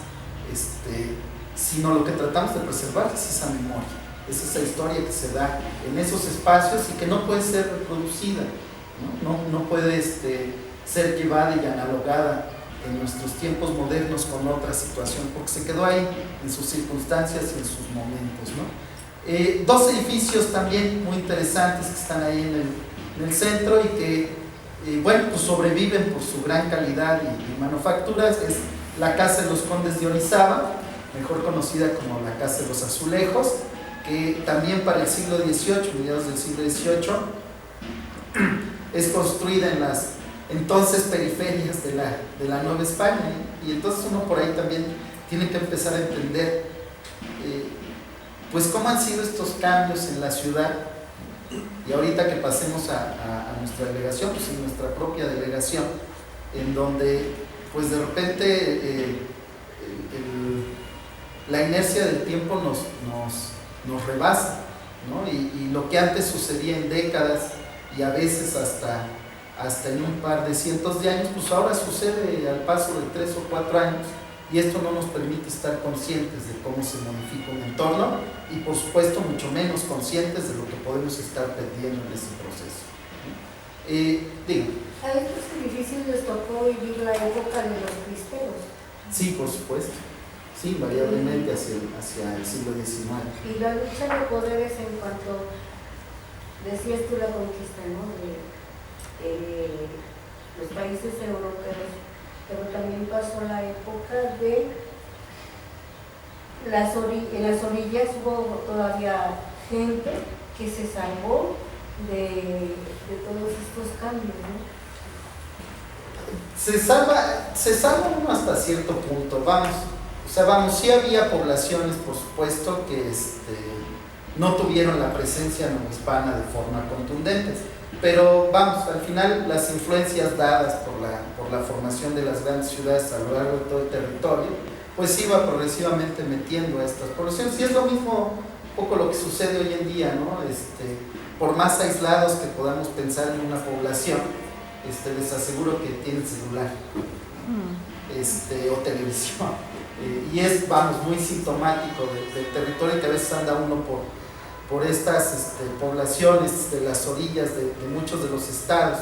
sino lo que tratamos de preservar es esa memoria, es esa historia que se da en esos espacios y que no puede ser reproducida, no puede ser llevada y analogada en nuestros tiempos modernos con otra situación, porque se quedó ahí en sus circunstancias y en sus momentos, ¿no? Dos edificios también muy interesantes que están ahí en el centro y que bueno, pues sobreviven por su gran calidad y manufacturas. Es la Casa de los Condes de Orizaba, mejor conocida como la Casa de los Azulejos, que también para el siglo XVIII, mediados del siglo XVIII, es construida en las entonces periferias de la Nueva España, y entonces uno por ahí también tiene que empezar a entender pues cómo han sido estos cambios en la ciudad. Y ahorita que pasemos a nuestra delegación, pues en nuestra propia delegación, en donde pues de repente la inercia del tiempo nos rebasa, ¿no? Y lo que antes sucedía en décadas y a veces hasta en un par de cientos de años, pues ahora sucede al paso de 3 o 4 años, y esto no nos permite estar conscientes de cómo se modifica un entorno y por supuesto mucho menos conscientes de lo que podemos estar perdiendo en ese proceso. Digo. ¿A estos edificios les tocó vivir la época de los cristeros? Sí, por supuesto. Sí, variablemente hacia el siglo XIX. Y la lucha de poderes en cuanto, decías tú, la conquista, ¿no?, de los países europeos, pero también pasó la época de en las orillas hubo todavía gente que se salvó de todos estos cambios, ¿no? Se salva uno hasta cierto punto, sí había poblaciones, por supuesto, que no tuvieron la presencia novohispana de forma contundente, pero al final las influencias dadas por la formación de las grandes ciudades a lo largo de todo el territorio, pues iba progresivamente metiendo a estas poblaciones, y es lo mismo un poco lo que sucede hoy en día, ¿no? Por más aislados que podamos pensar en una población, les aseguro que tienen celular, o televisión, y es, muy sintomático del territorio, que a veces anda uno por estas poblaciones de las orillas de muchos de los estados,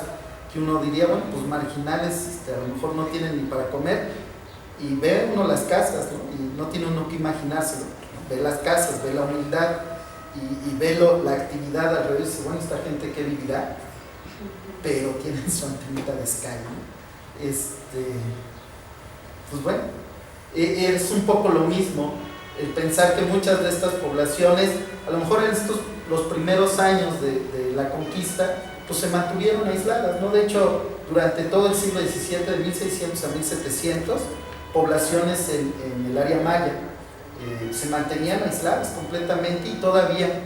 que uno diría, bueno, pues marginales, a lo mejor no tienen ni para comer, y ve uno las casas, ¿no? Y no tiene uno que imaginárselo, ¿no? Ve las casas, ve la humildad, y ve la actividad alrededor, y dice, bueno, esta gente que vivirá, pero tienen su antenita de Sky, ¿no? Pues bueno, es un poco lo mismo el pensar que muchas de estas poblaciones, a lo mejor en los primeros años de la conquista, pues se mantuvieron aisladas, ¿no? De hecho, durante todo el siglo XVII, de 1600 a 1700, poblaciones en el área maya se mantenían aisladas completamente, y todavía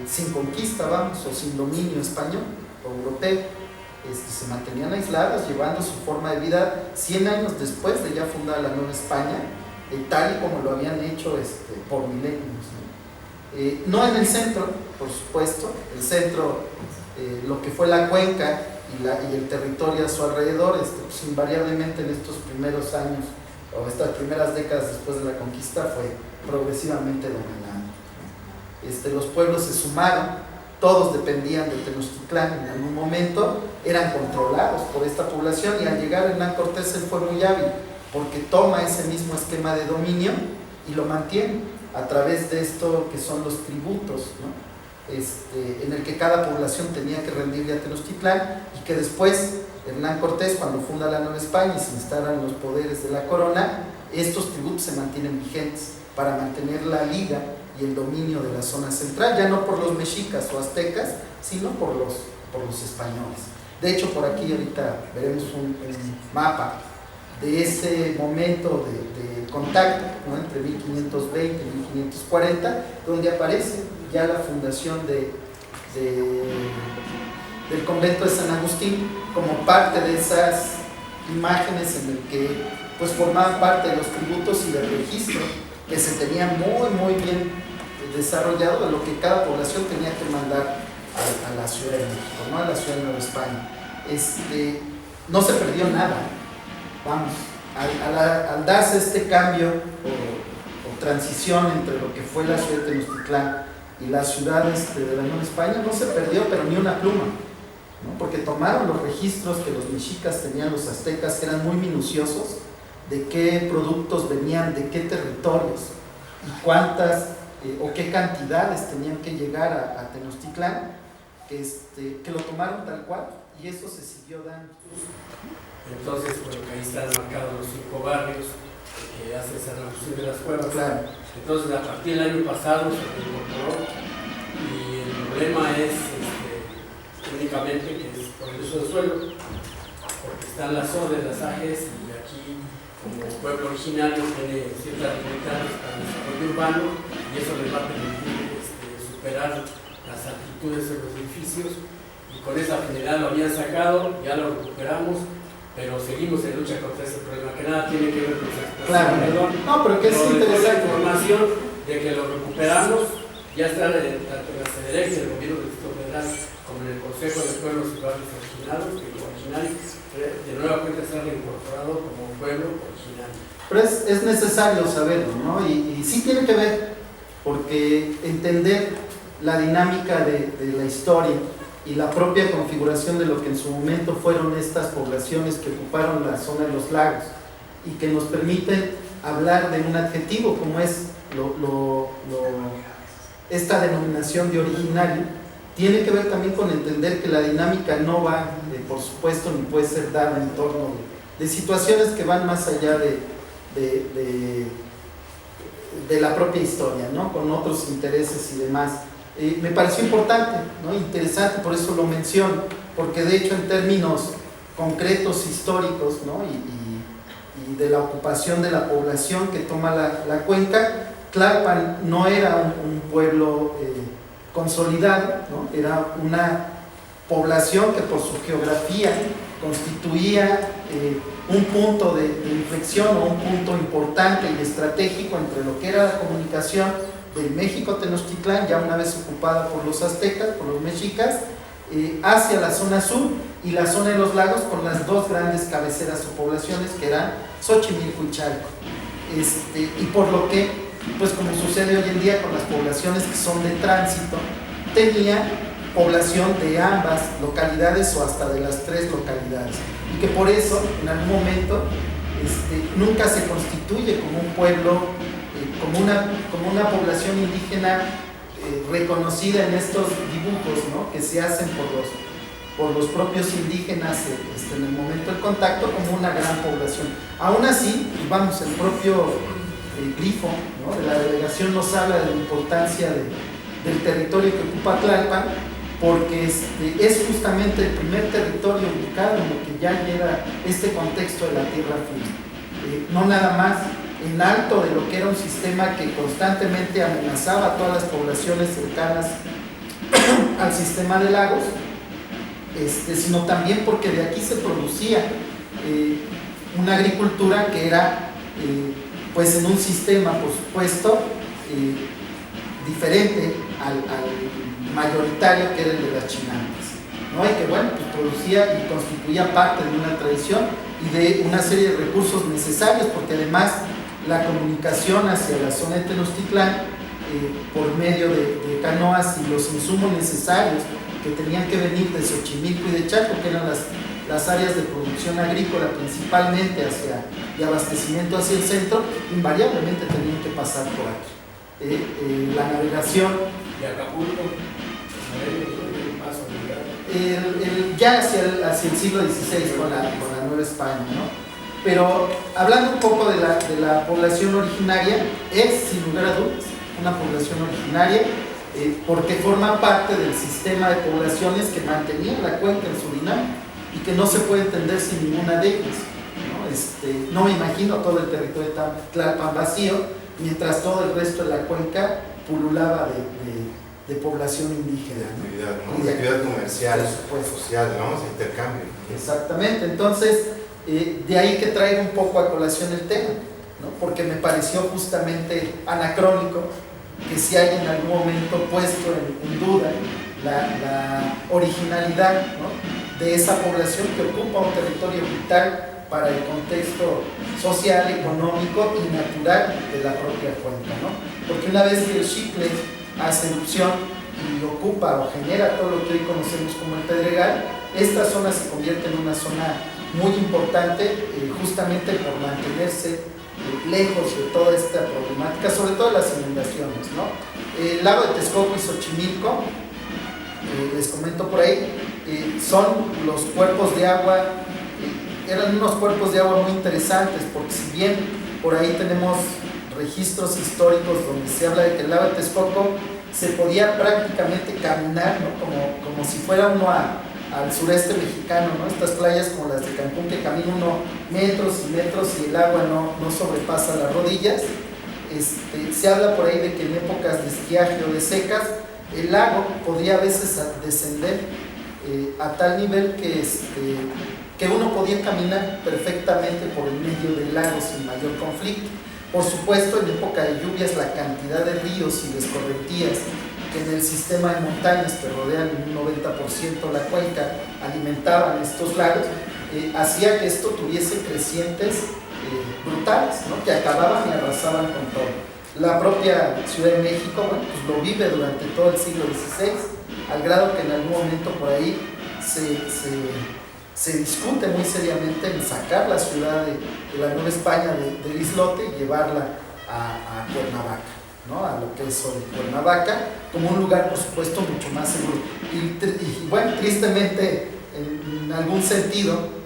sin conquista, o sin dominio español o europeo, se mantenían aisladas, llevando su forma de vida 100 años después de ya fundada la Nueva España, tal y como lo habían hecho por milenios, ¿no? No en el centro, por supuesto. El centro, lo que fue la cuenca y el territorio a su alrededor, pues invariablemente en estos primeros años o estas primeras décadas después de la conquista fue progresivamente dominado, ¿no? Los pueblos se sumaron, todos dependían de Tenochtitlán en algún momento, eran controlados por esta población, y al llegar Hernán Cortés él fue muy hábil, porque toma ese mismo esquema de dominio y lo mantiene a través de esto que son los tributos, ¿no? En el que cada población tenía que rendirle a Tenochtitlán, y que después Hernán Cortés, cuando funda la Nueva España y se instalan los poderes de la corona, estos tributos se mantienen vigentes para mantener la liga y el dominio de la zona central, ya no por los mexicas o aztecas, sino por los españoles. De hecho, por aquí ahorita veremos un mapa de ese momento de contacto, ¿no?, entre 1520 y 1540, donde aparece ya la fundación del convento de San Agustín como parte de esas imágenes en el que pues formaban parte de los tributos y del registro que se tenía muy bien desarrollado de lo que cada población tenía que mandar a la Ciudad de México, ¿no?, a la Ciudad de Nueva España. No se perdió nada, vamos, al darse este cambio o transición entre lo que fue la ciudad de Tenochtitlán y las ciudades de la Nueva España, no se perdió pero ni una pluma, ¿no?, porque tomaron los registros que los mexicas tenían, los aztecas, que eran muy minuciosos, de qué productos venían, de qué territorios y cuántas o qué cantidades tenían que llegar a Tenochtitlán, que lo tomaron tal cual, y eso se siguió dando. Entonces, bueno, ahí están marcados los 5 barrios que hacen San Agustín de las Cuevas. Claro. Entonces, a partir del año pasado se incorporó, y el problema es únicamente que es por el uso del suelo, porque están las zonas, las ajes, y aquí, como pueblo originario, tiene ciertas dificultades para el desarrollo urbano, y eso les va a permitir superar las altitudes de los edificios, y con esa finalidad lo habían sacado, ya lo recuperamos, pero seguimos en lucha contra ese problema, que nada tiene que ver con esa Claro. No, pero que es interesante. La información de que lo recuperamos ya está tanto en la CDREC y el gobierno del Distrito Federal como en el Consejo de Pueblos y Barrios Originarios, de nueva cuenta se han incorporado como pueblo originario. Pero es necesario saberlo, ¿no? Y sí tiene que ver, porque entender la dinámica de la historia y la propia configuración de lo que en su momento fueron estas poblaciones que ocuparon la zona de los lagos y que nos permiten hablar de un adjetivo como es esta denominación de originario, tiene que ver también con entender que la dinámica no va, por supuesto, ni puede ser dada en torno de situaciones que van más allá de la propia historia, ¿no?, con otros intereses y demás. Me pareció importante, ¿no?, interesante, por eso lo menciono, porque de hecho en términos concretos, históricos, ¿no?, y de la ocupación de la población que toma la cuenca, Tlalpan no era un pueblo consolidado, ¿no?, era una población que por su geografía constituía un punto de inflexión o un punto importante y estratégico entre lo que era la comunicación de México Tenochtitlán, ya una vez ocupada por los aztecas, por los mexicas, hacia la zona sur y la zona de los lagos, con las dos grandes cabeceras o poblaciones que eran Xochimilco y Chalco. Y por lo que, pues como sucede hoy en día con las poblaciones que son de tránsito, tenía población de ambas localidades o hasta de las 3 localidades, y que por eso en algún momento nunca se constituye como un pueblo, como una población indígena reconocida en estos dibujos, ¿no?, que se hacen por los propios indígenas en el momento del contacto, como una gran población. Aún así, vamos, el propio grifo, ¿no?, de la delegación nos habla de la importancia del territorio que ocupa Tlalpan, porque es justamente el primer territorio ubicado en lo que ya era este contexto de la Tierra Firme. No nada más en alto de lo que era un sistema que constantemente amenazaba a todas las poblaciones cercanas al sistema de lagos, sino también porque de aquí se producía una agricultura que era, pues en un sistema, por supuesto, diferente al mayoritario, que era el de las chinampas, ¿no? Y que bueno, pues producía y constituía parte de una tradición y de una serie de recursos necesarios, porque además la comunicación hacia la zona de Tenochtitlán por medio de canoas y los insumos necesarios que tenían que venir de Xochimilco y de Chalco, que eran las áreas de producción agrícola principalmente y abastecimiento hacia el centro, invariablemente tenían que pasar por aquí. La navegación ¿Y Acapulco? ya hacia el siglo XVI con la Nueva España, ¿no? Pero hablando un poco de la población originaria, es sin lugar a dudas una población originaria, porque forma parte del sistema de poblaciones que mantenían la cuenca en Surinam y que no se puede entender sin ninguna de ellas, ¿no? No me imagino todo el territorio de Tlalpan vacío, mientras todo el resto de la cuenca pululaba de población indígena, ¿no? De actividad comercial, social, ¿no? De intercambio. Exactamente, entonces de ahí que traigo un poco a colación el tema, ¿no? Porque me pareció justamente anacrónico que si hay en algún momento puesto en duda la originalidad, ¿no?, de esa población que ocupa un territorio vital para el contexto social, económico y natural de la propia cuenca, ¿no? Porque una vez que el Xicle hace erupción y ocupa o genera todo lo que hoy conocemos como el Pedregal, esta zona se convierte en una zona muy importante justamente por mantenerse lejos de toda esta problemática, sobre todo las inundaciones, ¿no? El lago de Texcoco y Xochimilco, les comento por ahí, son los cuerpos de agua, eran unos cuerpos de agua muy interesantes, porque si bien por ahí tenemos registros históricos donde se habla de que el lago de Texcoco se podía prácticamente caminar, ¿no?, como si fuera uno al sureste mexicano, ¿no? Estas playas como las de Cancún que camina uno metros y metros y el agua no sobrepasa las rodillas. Se habla por ahí de que en épocas de estiaje o de secas el lago podría a veces descender a tal nivel que uno podía caminar perfectamente por el medio del lago sin mayor conflicto. Por supuesto, en época de lluvias la cantidad de ríos y de escorrentías que en el sistema de montañas que rodean en un 90% la cuenca alimentaban estos lagos, hacía que esto tuviese crecientes brutales, ¿no?, que acababan y arrasaban con todo. La propia Ciudad de México, bueno, pues lo vive durante todo el siglo XVI, al grado que en algún momento por ahí se discute muy seriamente en sacar la ciudad de la Nueva España del islote y llevarla a Cuernavaca, ¿no?, a lo que es hoy Cuernavaca, como un lugar, por supuesto, mucho más seguro. Y bueno, tristemente, en algún sentido,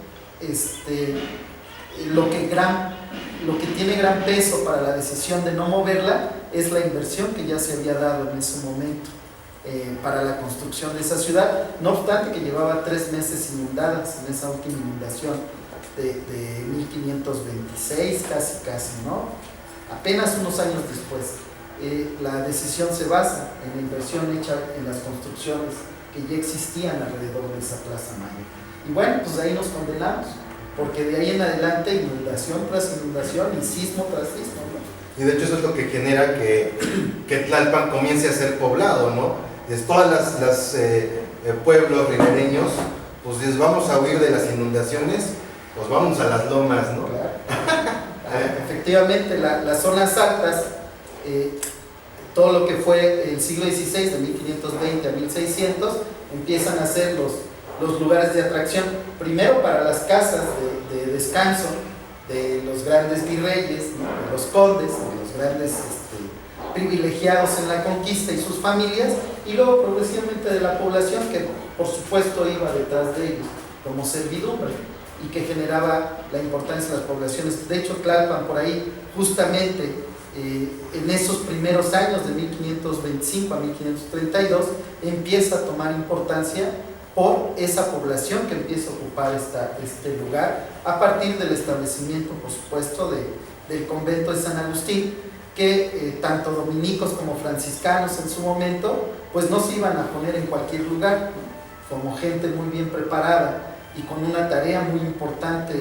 lo que tiene gran peso para la decisión de no moverla es la inversión que ya se había dado en ese momento para la construcción de esa ciudad, no obstante que llevaba 3 meses inundadas en esa última inundación de 1526, casi, ¿no? Apenas unos años después. La decisión se basa en la inversión hecha en las construcciones que ya existían alrededor de esa Plaza Mayor. Y bueno, pues ahí nos condenamos, porque de ahí en adelante inundación tras inundación y sismo tras sismo, ¿no? Y de hecho eso es lo que genera que Tlalpan comience a ser poblado, ¿no? Es todas las pueblos ribereños, pues vamos a huir de las inundaciones, pues vamos a las lomas, ¿no? Claro. Efectivamente, las zonas altas, todo lo que fue el siglo XVI, de 1520 a 1600, empiezan a ser los lugares de atracción, primero para las casas de descanso de los grandes virreyes, ¿no?, de los condes, de los grandes privilegiados en la conquista y sus familias, y luego progresivamente de la población que por supuesto iba detrás de ellos como servidumbre y que generaba la importancia de las poblaciones. De hecho, Tlalpan por ahí justamente en esos primeros años de 1525 a 1532 empieza a tomar importancia por esa población que empieza a ocupar este lugar a partir del establecimiento, por supuesto, del convento de San Agustín, que tanto dominicos como franciscanos en su momento pues no se iban a poner en cualquier lugar, ¿no?, como gente muy bien preparada y con una tarea muy importante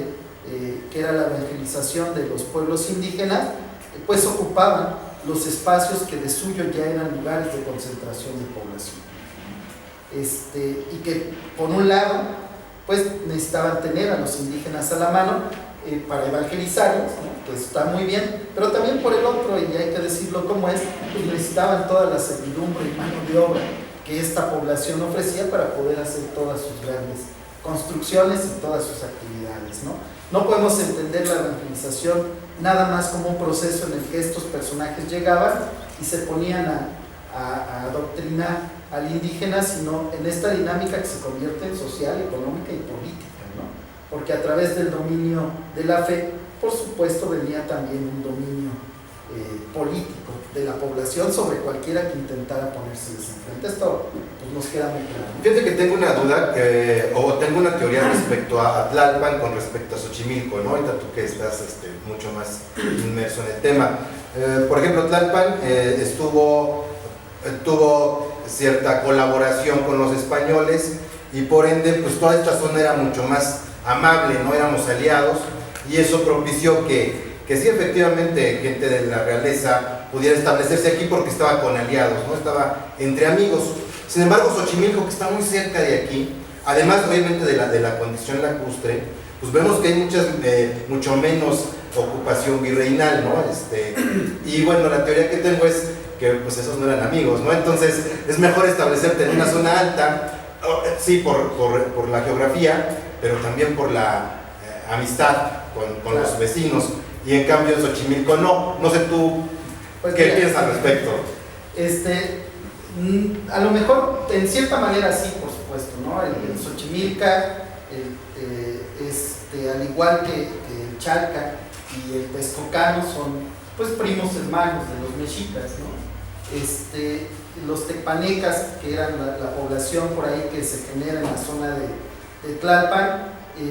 que era la evangelización de los pueblos indígenas, pues ocupaban los espacios que de suyo ya eran lugares de concentración de población. Y que por un lado pues necesitaban tener a los indígenas a la mano para evangelizarlos, ¿no?, que está muy bien, pero también por el otro, y hay que decirlo como es, pues necesitaban toda la servidumbre y mano de obra que esta población ofrecía para poder hacer todas sus grandes construcciones y todas sus actividades, ¿no? No podemos entender la evangelización nada más como un proceso en el que estos personajes llegaban y se ponían a adoctrinar al indígena, sino en esta dinámica que se convierte en social, económica y política, ¿no? Porque a través del dominio de la fe, por supuesto, venía también un dominio político de la población sobre cualquiera que intentara ponerse enfrente. Esto pues, nos queda muy claro. Fíjate que tengo una duda, o tengo una teoría respecto a Tlalpan con respecto a Xochimilco, ¿no? Ahorita tú que estás mucho más inmerso en el tema. Por ejemplo, Tlalpan tuvo cierta colaboración con los españoles y por ende, pues toda esta zona era mucho más amable, ¿no? Éramos aliados y eso propició que sí, efectivamente, gente de la realeza pudiera establecerse aquí porque estaba con aliados, ¿no? Estaba entre amigos. Sin embargo, Xochimilco, que está muy cerca de aquí, además obviamente de la condición lacustre, pues vemos que hay mucho menos ocupación virreinal, ¿no? Y bueno, la teoría que tengo es que pues esos no eran amigos, ¿no? Entonces es mejor establecerte en una zona alta, sí, por la geografía, pero también por la amistad con los vecinos. Y en cambio en Xochimilco no sé tú pues qué piensas al respecto. A lo mejor en cierta manera sí, por supuesto, ¿no? El Xochimilca, al igual que el Chalca y el Texcocano son pues primos hermanos de los mexicas, ¿no? Los tecpanecas, que eran la población por ahí que se genera en la zona de Tlalpan,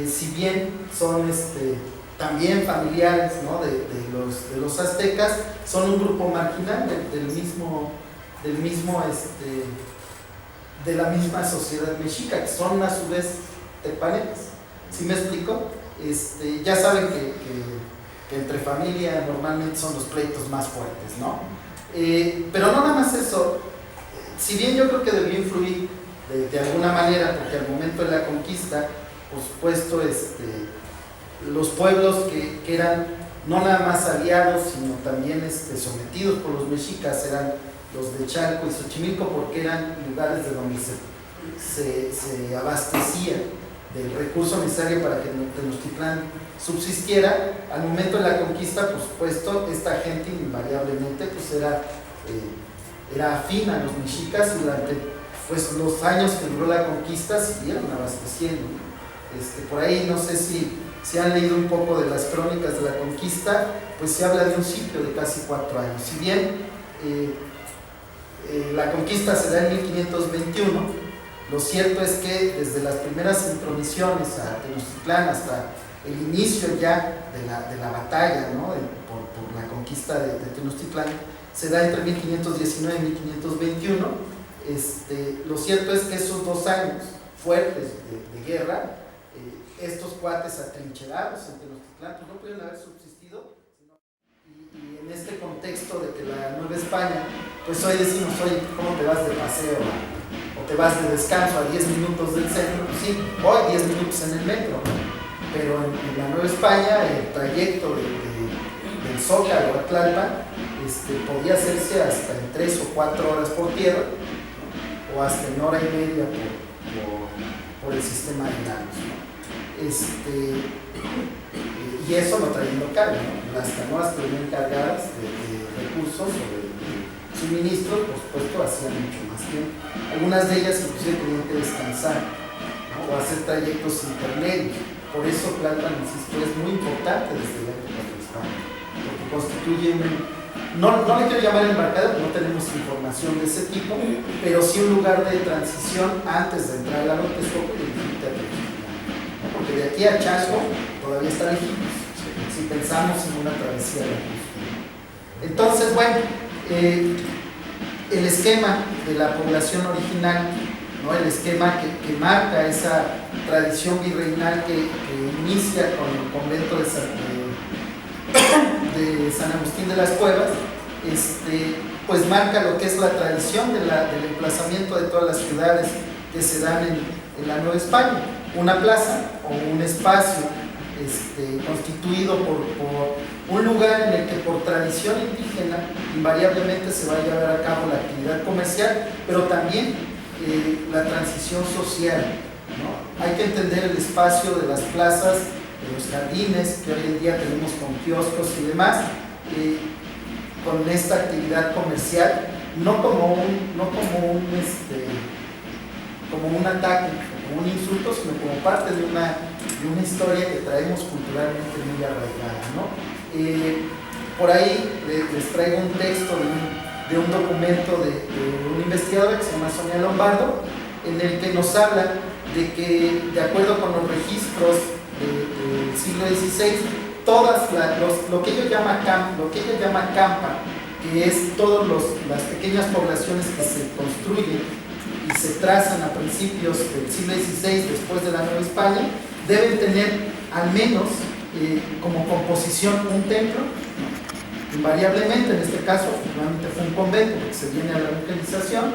si bien son también familiares, ¿no? de los aztecas, son un grupo marginal de la misma sociedad mexica, que son a su vez tecpanecas. ¿Sí me explico? Ya saben que entre familia normalmente son los pleitos más fuertes, ¿no? Pero no nada más eso, si bien yo creo que debió influir de alguna manera, porque al momento de la conquista, por supuesto, los pueblos que eran no nada más aliados, sino también sometidos por los mexicas, eran los de Chalco y Xochimilco, porque eran lugares de donde se abastecía del recurso necesario para que Tenochtitlán subsistiera. Al momento de la conquista, por supuesto, esta gente invariablemente pues era afín a los mexicas y durante pues, los años que duró la conquista siguieron abasteciendo. Por ahí no sé si han leído un poco de las crónicas de la conquista, pues se habla de un ciclo de casi 4 años. Si bien la conquista se da en 1521, lo cierto es que desde las primeras intromisiones a Tenochtitlán hasta el inicio ya de la batalla, ¿no? por la conquista de Tenochtitlán, se da entre 1519 y 1521. Lo cierto es que esos 2 años fuertes de guerra, estos cuates atrincherados en Tenochtitlán pues no pudieron haber subsistido, y en este contexto de que la Nueva España, pues hoy decimos, oye, ¿cómo te vas de paseo o te vas de descanso a 10 minutos del centro? Pues sí, hoy 10 minutos en el metro, ¿no? Pero en la Nueva España el trayecto del Zócalo a Tlalpan podía hacerse hasta en 3 o 4 horas por tierra, ¿no? O hasta en 1 hora y media por el sistema de lagos, ¿no? Y eso no trayendo carga, ¿no? Las canoas que venían cargadas de recursos o de suministros, por supuesto, hacían mucho más tiempo. Algunas de ellas inclusive tenían que descansar, ¿no? O hacer trayectos intermedios. Por eso Tlalpan, insisto, es muy importante desde la época de España, porque constituye no le quiero llamar embarcadero, no tenemos información de ese tipo, pero sí un lugar de transición antes de entrar a la Texcoco y de Tenochtitlán, porque de aquí a Chalco todavía está lejitos, si pensamos en una travesía de la costa. Entonces, bueno, el esquema de la población original, ¿no? El esquema que marca esa tradición virreinal que inicia con el convento de San Agustín de las Cuevas, pues marca lo que es la tradición del emplazamiento de todas las ciudades que se dan en la Nueva España. Una plaza o un espacio constituido por un lugar en el que por tradición indígena invariablemente se va a llevar a cabo la actividad comercial, pero también la transición social, ¿no? Hay que entender el espacio de las plazas, de los jardines que hoy en día tenemos con kioscos y demás, con esta actividad comercial, no como un ataque, como un insulto, sino como parte de una historia que traemos culturalmente muy arraigada, ¿no? Por ahí les traigo un texto de un documento de una investigadora que se llama Sonia Lombardo, en el que nos habla de que, de acuerdo con los registros del siglo XVI, lo que ella llama campa, que es todas las pequeñas poblaciones que se construyen y se trazan a principios del siglo XVI, después de la Nueva España, deben tener al menos como composición un templo, invariablemente. En este caso finalmente fue un convento porque se viene a la evangelización,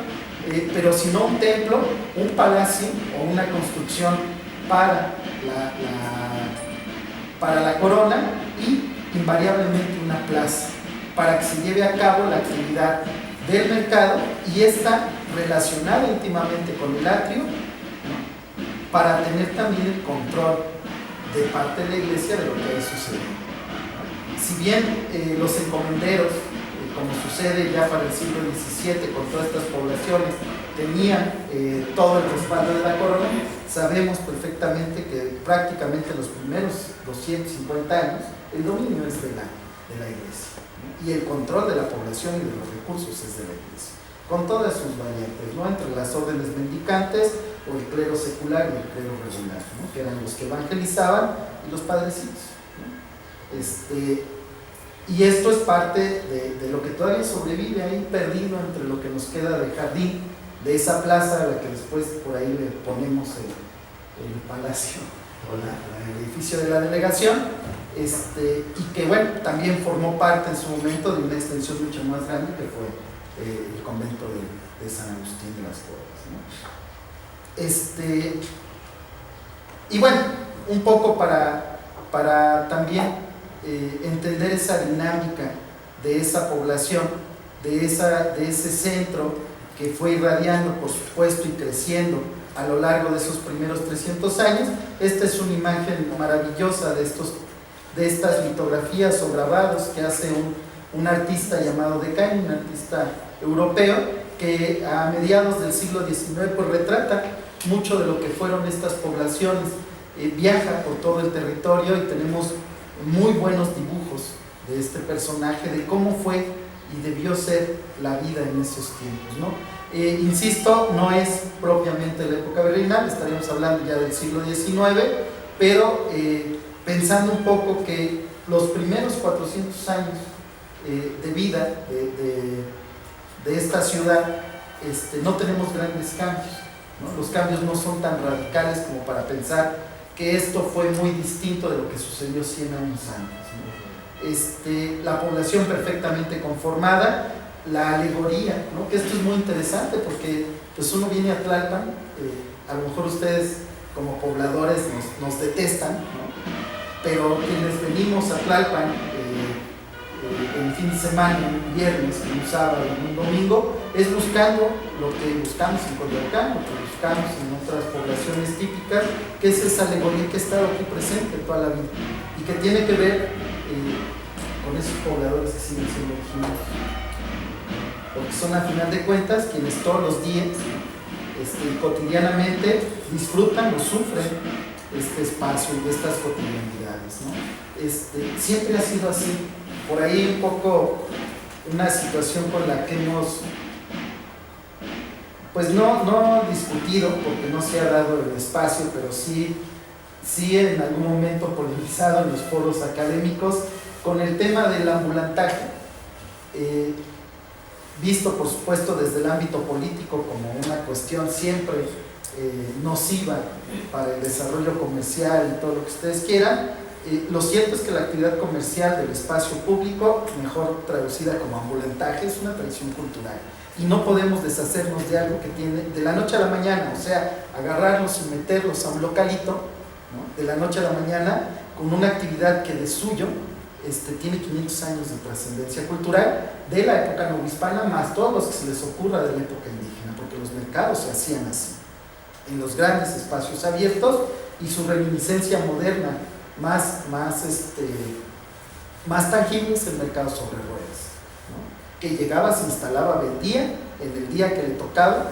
pero si no un templo, un palacio o una construcción para la corona, y invariablemente una plaza para que se lleve a cabo la actividad del mercado, y está relacionada íntimamente con el atrio, ¿no?, para tener también el control de parte de la iglesia de lo que ahí sucede. Si bien los encomenderos, como sucede ya para el siglo XVII con todas estas poblaciones, tenían todo el respaldo de la corona, sabemos perfectamente que prácticamente los primeros 250 años el dominio es de la iglesia, ¿no?, y el control de la población y de los recursos es de la iglesia, con todas sus variantes, ¿no?, entre las órdenes mendicantes o el clero secular y el clero regular, ¿no?, que eran los que evangelizaban, y los padrecitos, ¿no? Y esto es parte de lo que todavía sobrevive ahí perdido entre lo que nos queda de jardín, de esa plaza a la que después por ahí le ponemos el palacio o el edificio de la delegación, y que bueno, también formó parte en su momento de una extensión mucho más grande que fue el convento de San Agustín de las Cuevas, ¿no? Y bueno, un poco para también entender esa dinámica de esa población, de ese centro que fue irradiando, por supuesto, y creciendo a lo largo de esos primeros 300 años. Esta es una imagen maravillosa de estas litografías o grabados que hace un artista llamado Decani, un artista europeo, que a mediados del siglo XIX pues retrata mucho de lo que fueron estas poblaciones. Viaja por todo el territorio y tenemos muy buenos dibujos de este personaje, de cómo fue y debió ser la vida en esos tiempos, ¿no? Insisto, no es propiamente la época virreinal, estaríamos hablando ya del siglo XIX, pero pensando un poco que los primeros 400 años de vida de esta ciudad, no tenemos grandes cambios, ¿no? Los cambios no son tan radicales como para pensar que esto fue muy distinto de lo que sucedió 100 años antes, ¿no? La población perfectamente conformada, la alegoría, ¿no?, que esto es muy interesante porque pues uno viene a Tlalpan, a lo mejor ustedes como pobladores nos detestan, ¿no?, pero quienes venimos a Tlalpan en fin de semana, un viernes, un sábado, un domingo, es buscando lo que buscamos en Coyoacán, lo que buscamos en otras poblaciones típicas, que es esa alegoría que ha estado aquí presente toda la vida y que tiene que ver con esos pobladores que siguen siendo originarios, porque son a final de cuentas quienes todos los días cotidianamente disfrutan o sufren este espacio y estas cotidianidades, ¿no? Siempre ha sido así. Por ahí un poco una situación con la que hemos pues no discutido porque no se ha dado el espacio, pero sí en algún momento polemizado en los foros académicos con el tema del ambulantaje, visto por supuesto desde el ámbito político como una cuestión siempre nociva para el desarrollo comercial y todo lo que ustedes quieran. Lo cierto es que la actividad comercial del espacio público, mejor traducida como ambulantaje, es una tradición cultural y no podemos deshacernos de algo que tiene de la noche a la mañana, o sea, agarrarlos y meterlos a un localito, ¿no?, de la noche a la mañana, con una actividad que de suyo tiene 500 años de trascendencia cultural de la época novohispana, más todos los que se les ocurra de la época indígena, porque los mercados se hacían así, en los grandes espacios abiertos, y su reminiscencia moderna más tangible es el mercado sobre ruedas, ¿no?, que llegaba, se instalaba, vendía en el día que le tocaba,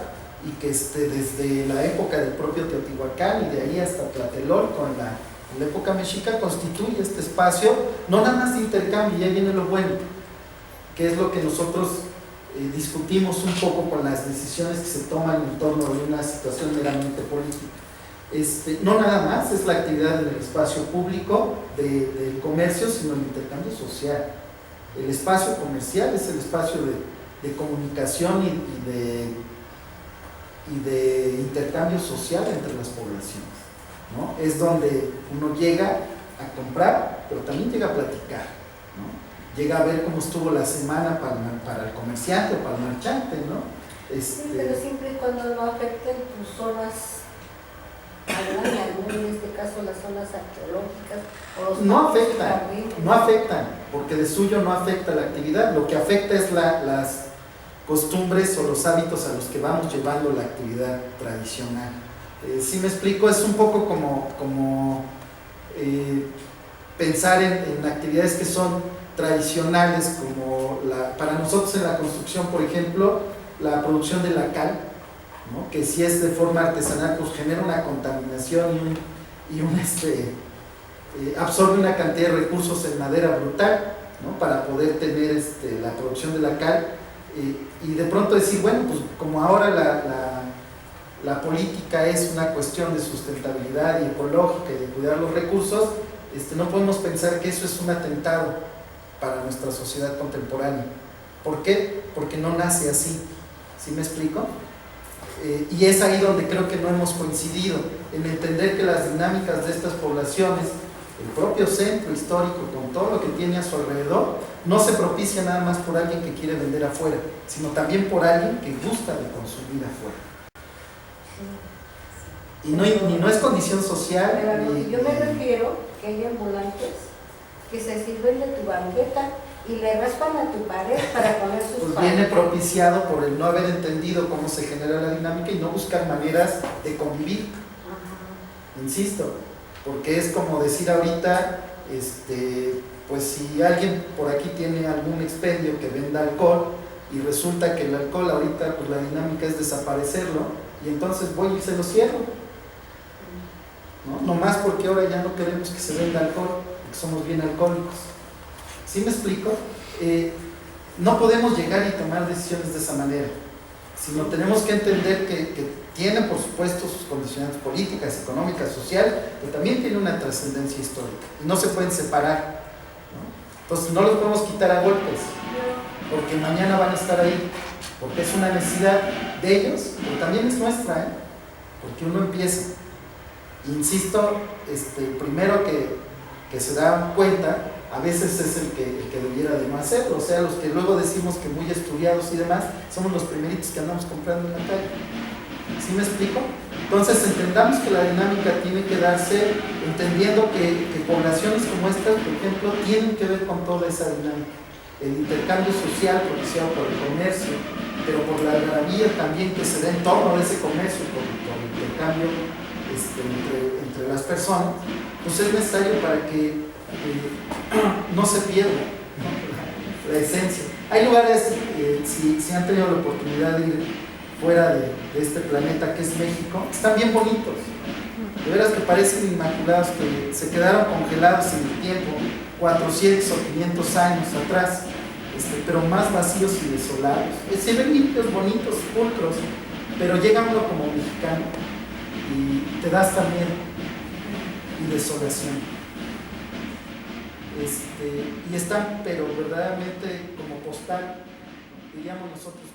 y que desde la época del propio Teotihuacán y de ahí hasta Tlatelolco, en la época mexica, constituye este espacio, no nada más de intercambio, y ahí viene lo bueno, que es lo que nosotros discutimos un poco con las decisiones que se toman en torno a una situación meramente política. No nada más es la actividad del espacio público del comercio, sino el intercambio social. El espacio comercial es el espacio de comunicación y de intercambio social entre las poblaciones, ¿no? Es donde uno llega a comprar, pero también llega a platicar, ¿no? Llega a ver cómo estuvo la semana para el comerciante o para el marchante, ¿no? Sí, pero siempre y cuando no afecten tus zonas agrarias, ¿no? En este caso las zonas arqueológicas o los no parques afectan, jardines. no afectan, porque de suyo no afecta la actividad, lo que afecta es las costumbres o los hábitos a los que vamos llevando la actividad tradicional. Si me explico, es un poco como pensar en actividades que son tradicionales, como para nosotros en la construcción, por ejemplo, la producción de la cal, ¿no? Que si es de forma artesanal, pues genera una contaminación absorbe una cantidad de recursos en madera brutal, ¿no? Para poder tener la producción de la cal, y de pronto decir, bueno, pues como ahora la política es una cuestión de sustentabilidad y ecológica y de cuidar los recursos, no podemos pensar que eso es un atentado para nuestra sociedad contemporánea. ¿Por qué? Porque no nace así. ¿Sí me explico? Y es ahí donde creo que no hemos coincidido, en entender que las dinámicas de estas poblaciones, el propio centro histórico, con todo lo que tiene a su alrededor, no se propicia nada más por alguien que quiere vender afuera, sino también por alguien que gusta de consumir afuera. Y no es condición social. Pero a lo que yo me refiero, que hay ambulantes que se sirven de tu banqueta y le raspan a tu pared para poner sus pues paredes. viene propiciado por el no haber entendido cómo se genera la dinámica y no buscar maneras de convivir. Ajá. Insisto, porque es como decir ahorita, pues si alguien por aquí tiene algún expendio que venda alcohol y resulta que el alcohol ahorita, pues la dinámica es desaparecerlo, y entonces voy y se lo cierro, ¿no? Nomás porque ahora ya no queremos que se venda alcohol, porque somos bien alcohólicos. ¿Sí me explico? No podemos llegar y tomar decisiones de esa manera, sino tenemos que entender que tiene, por supuesto, sus condicionantes políticas, económicas, sociales, pero también tiene una trascendencia histórica, y no se pueden separar, ¿no? Entonces no los podemos quitar a golpes, porque mañana van a estar ahí, porque es una necesidad de ellos, pero también es nuestra, porque uno empieza. Insisto, primero que se dan cuenta, a veces es el que debiera de no hacerlo, o sea, los que luego decimos que muy estudiados y demás, somos los primeritos que andamos comprando en la calle. ¿Sí me explico? Entonces entendamos que la dinámica tiene que darse entendiendo que poblaciones como estas, por ejemplo, tienen que ver con toda esa dinámica. El intercambio social propiciado por el comercio, pero por la algarabía también que se da en torno a ese comercio, por el intercambio entre las personas, pues es necesario para que no se pierda, ¿no? La esencia. Hay lugares, si han tenido la oportunidad de ir fuera de este planeta que es México, están bien bonitos, de veras que parecen inmaculados, que se quedaron congelados en el tiempo 400 o 500 años atrás, pero más vacíos y desolados. Se ven limpios, bonitos, pulcros, pero llega uno como mexicano y te da hasta miedo y desolación. Y están, pero verdaderamente como postal, diríamos nosotros,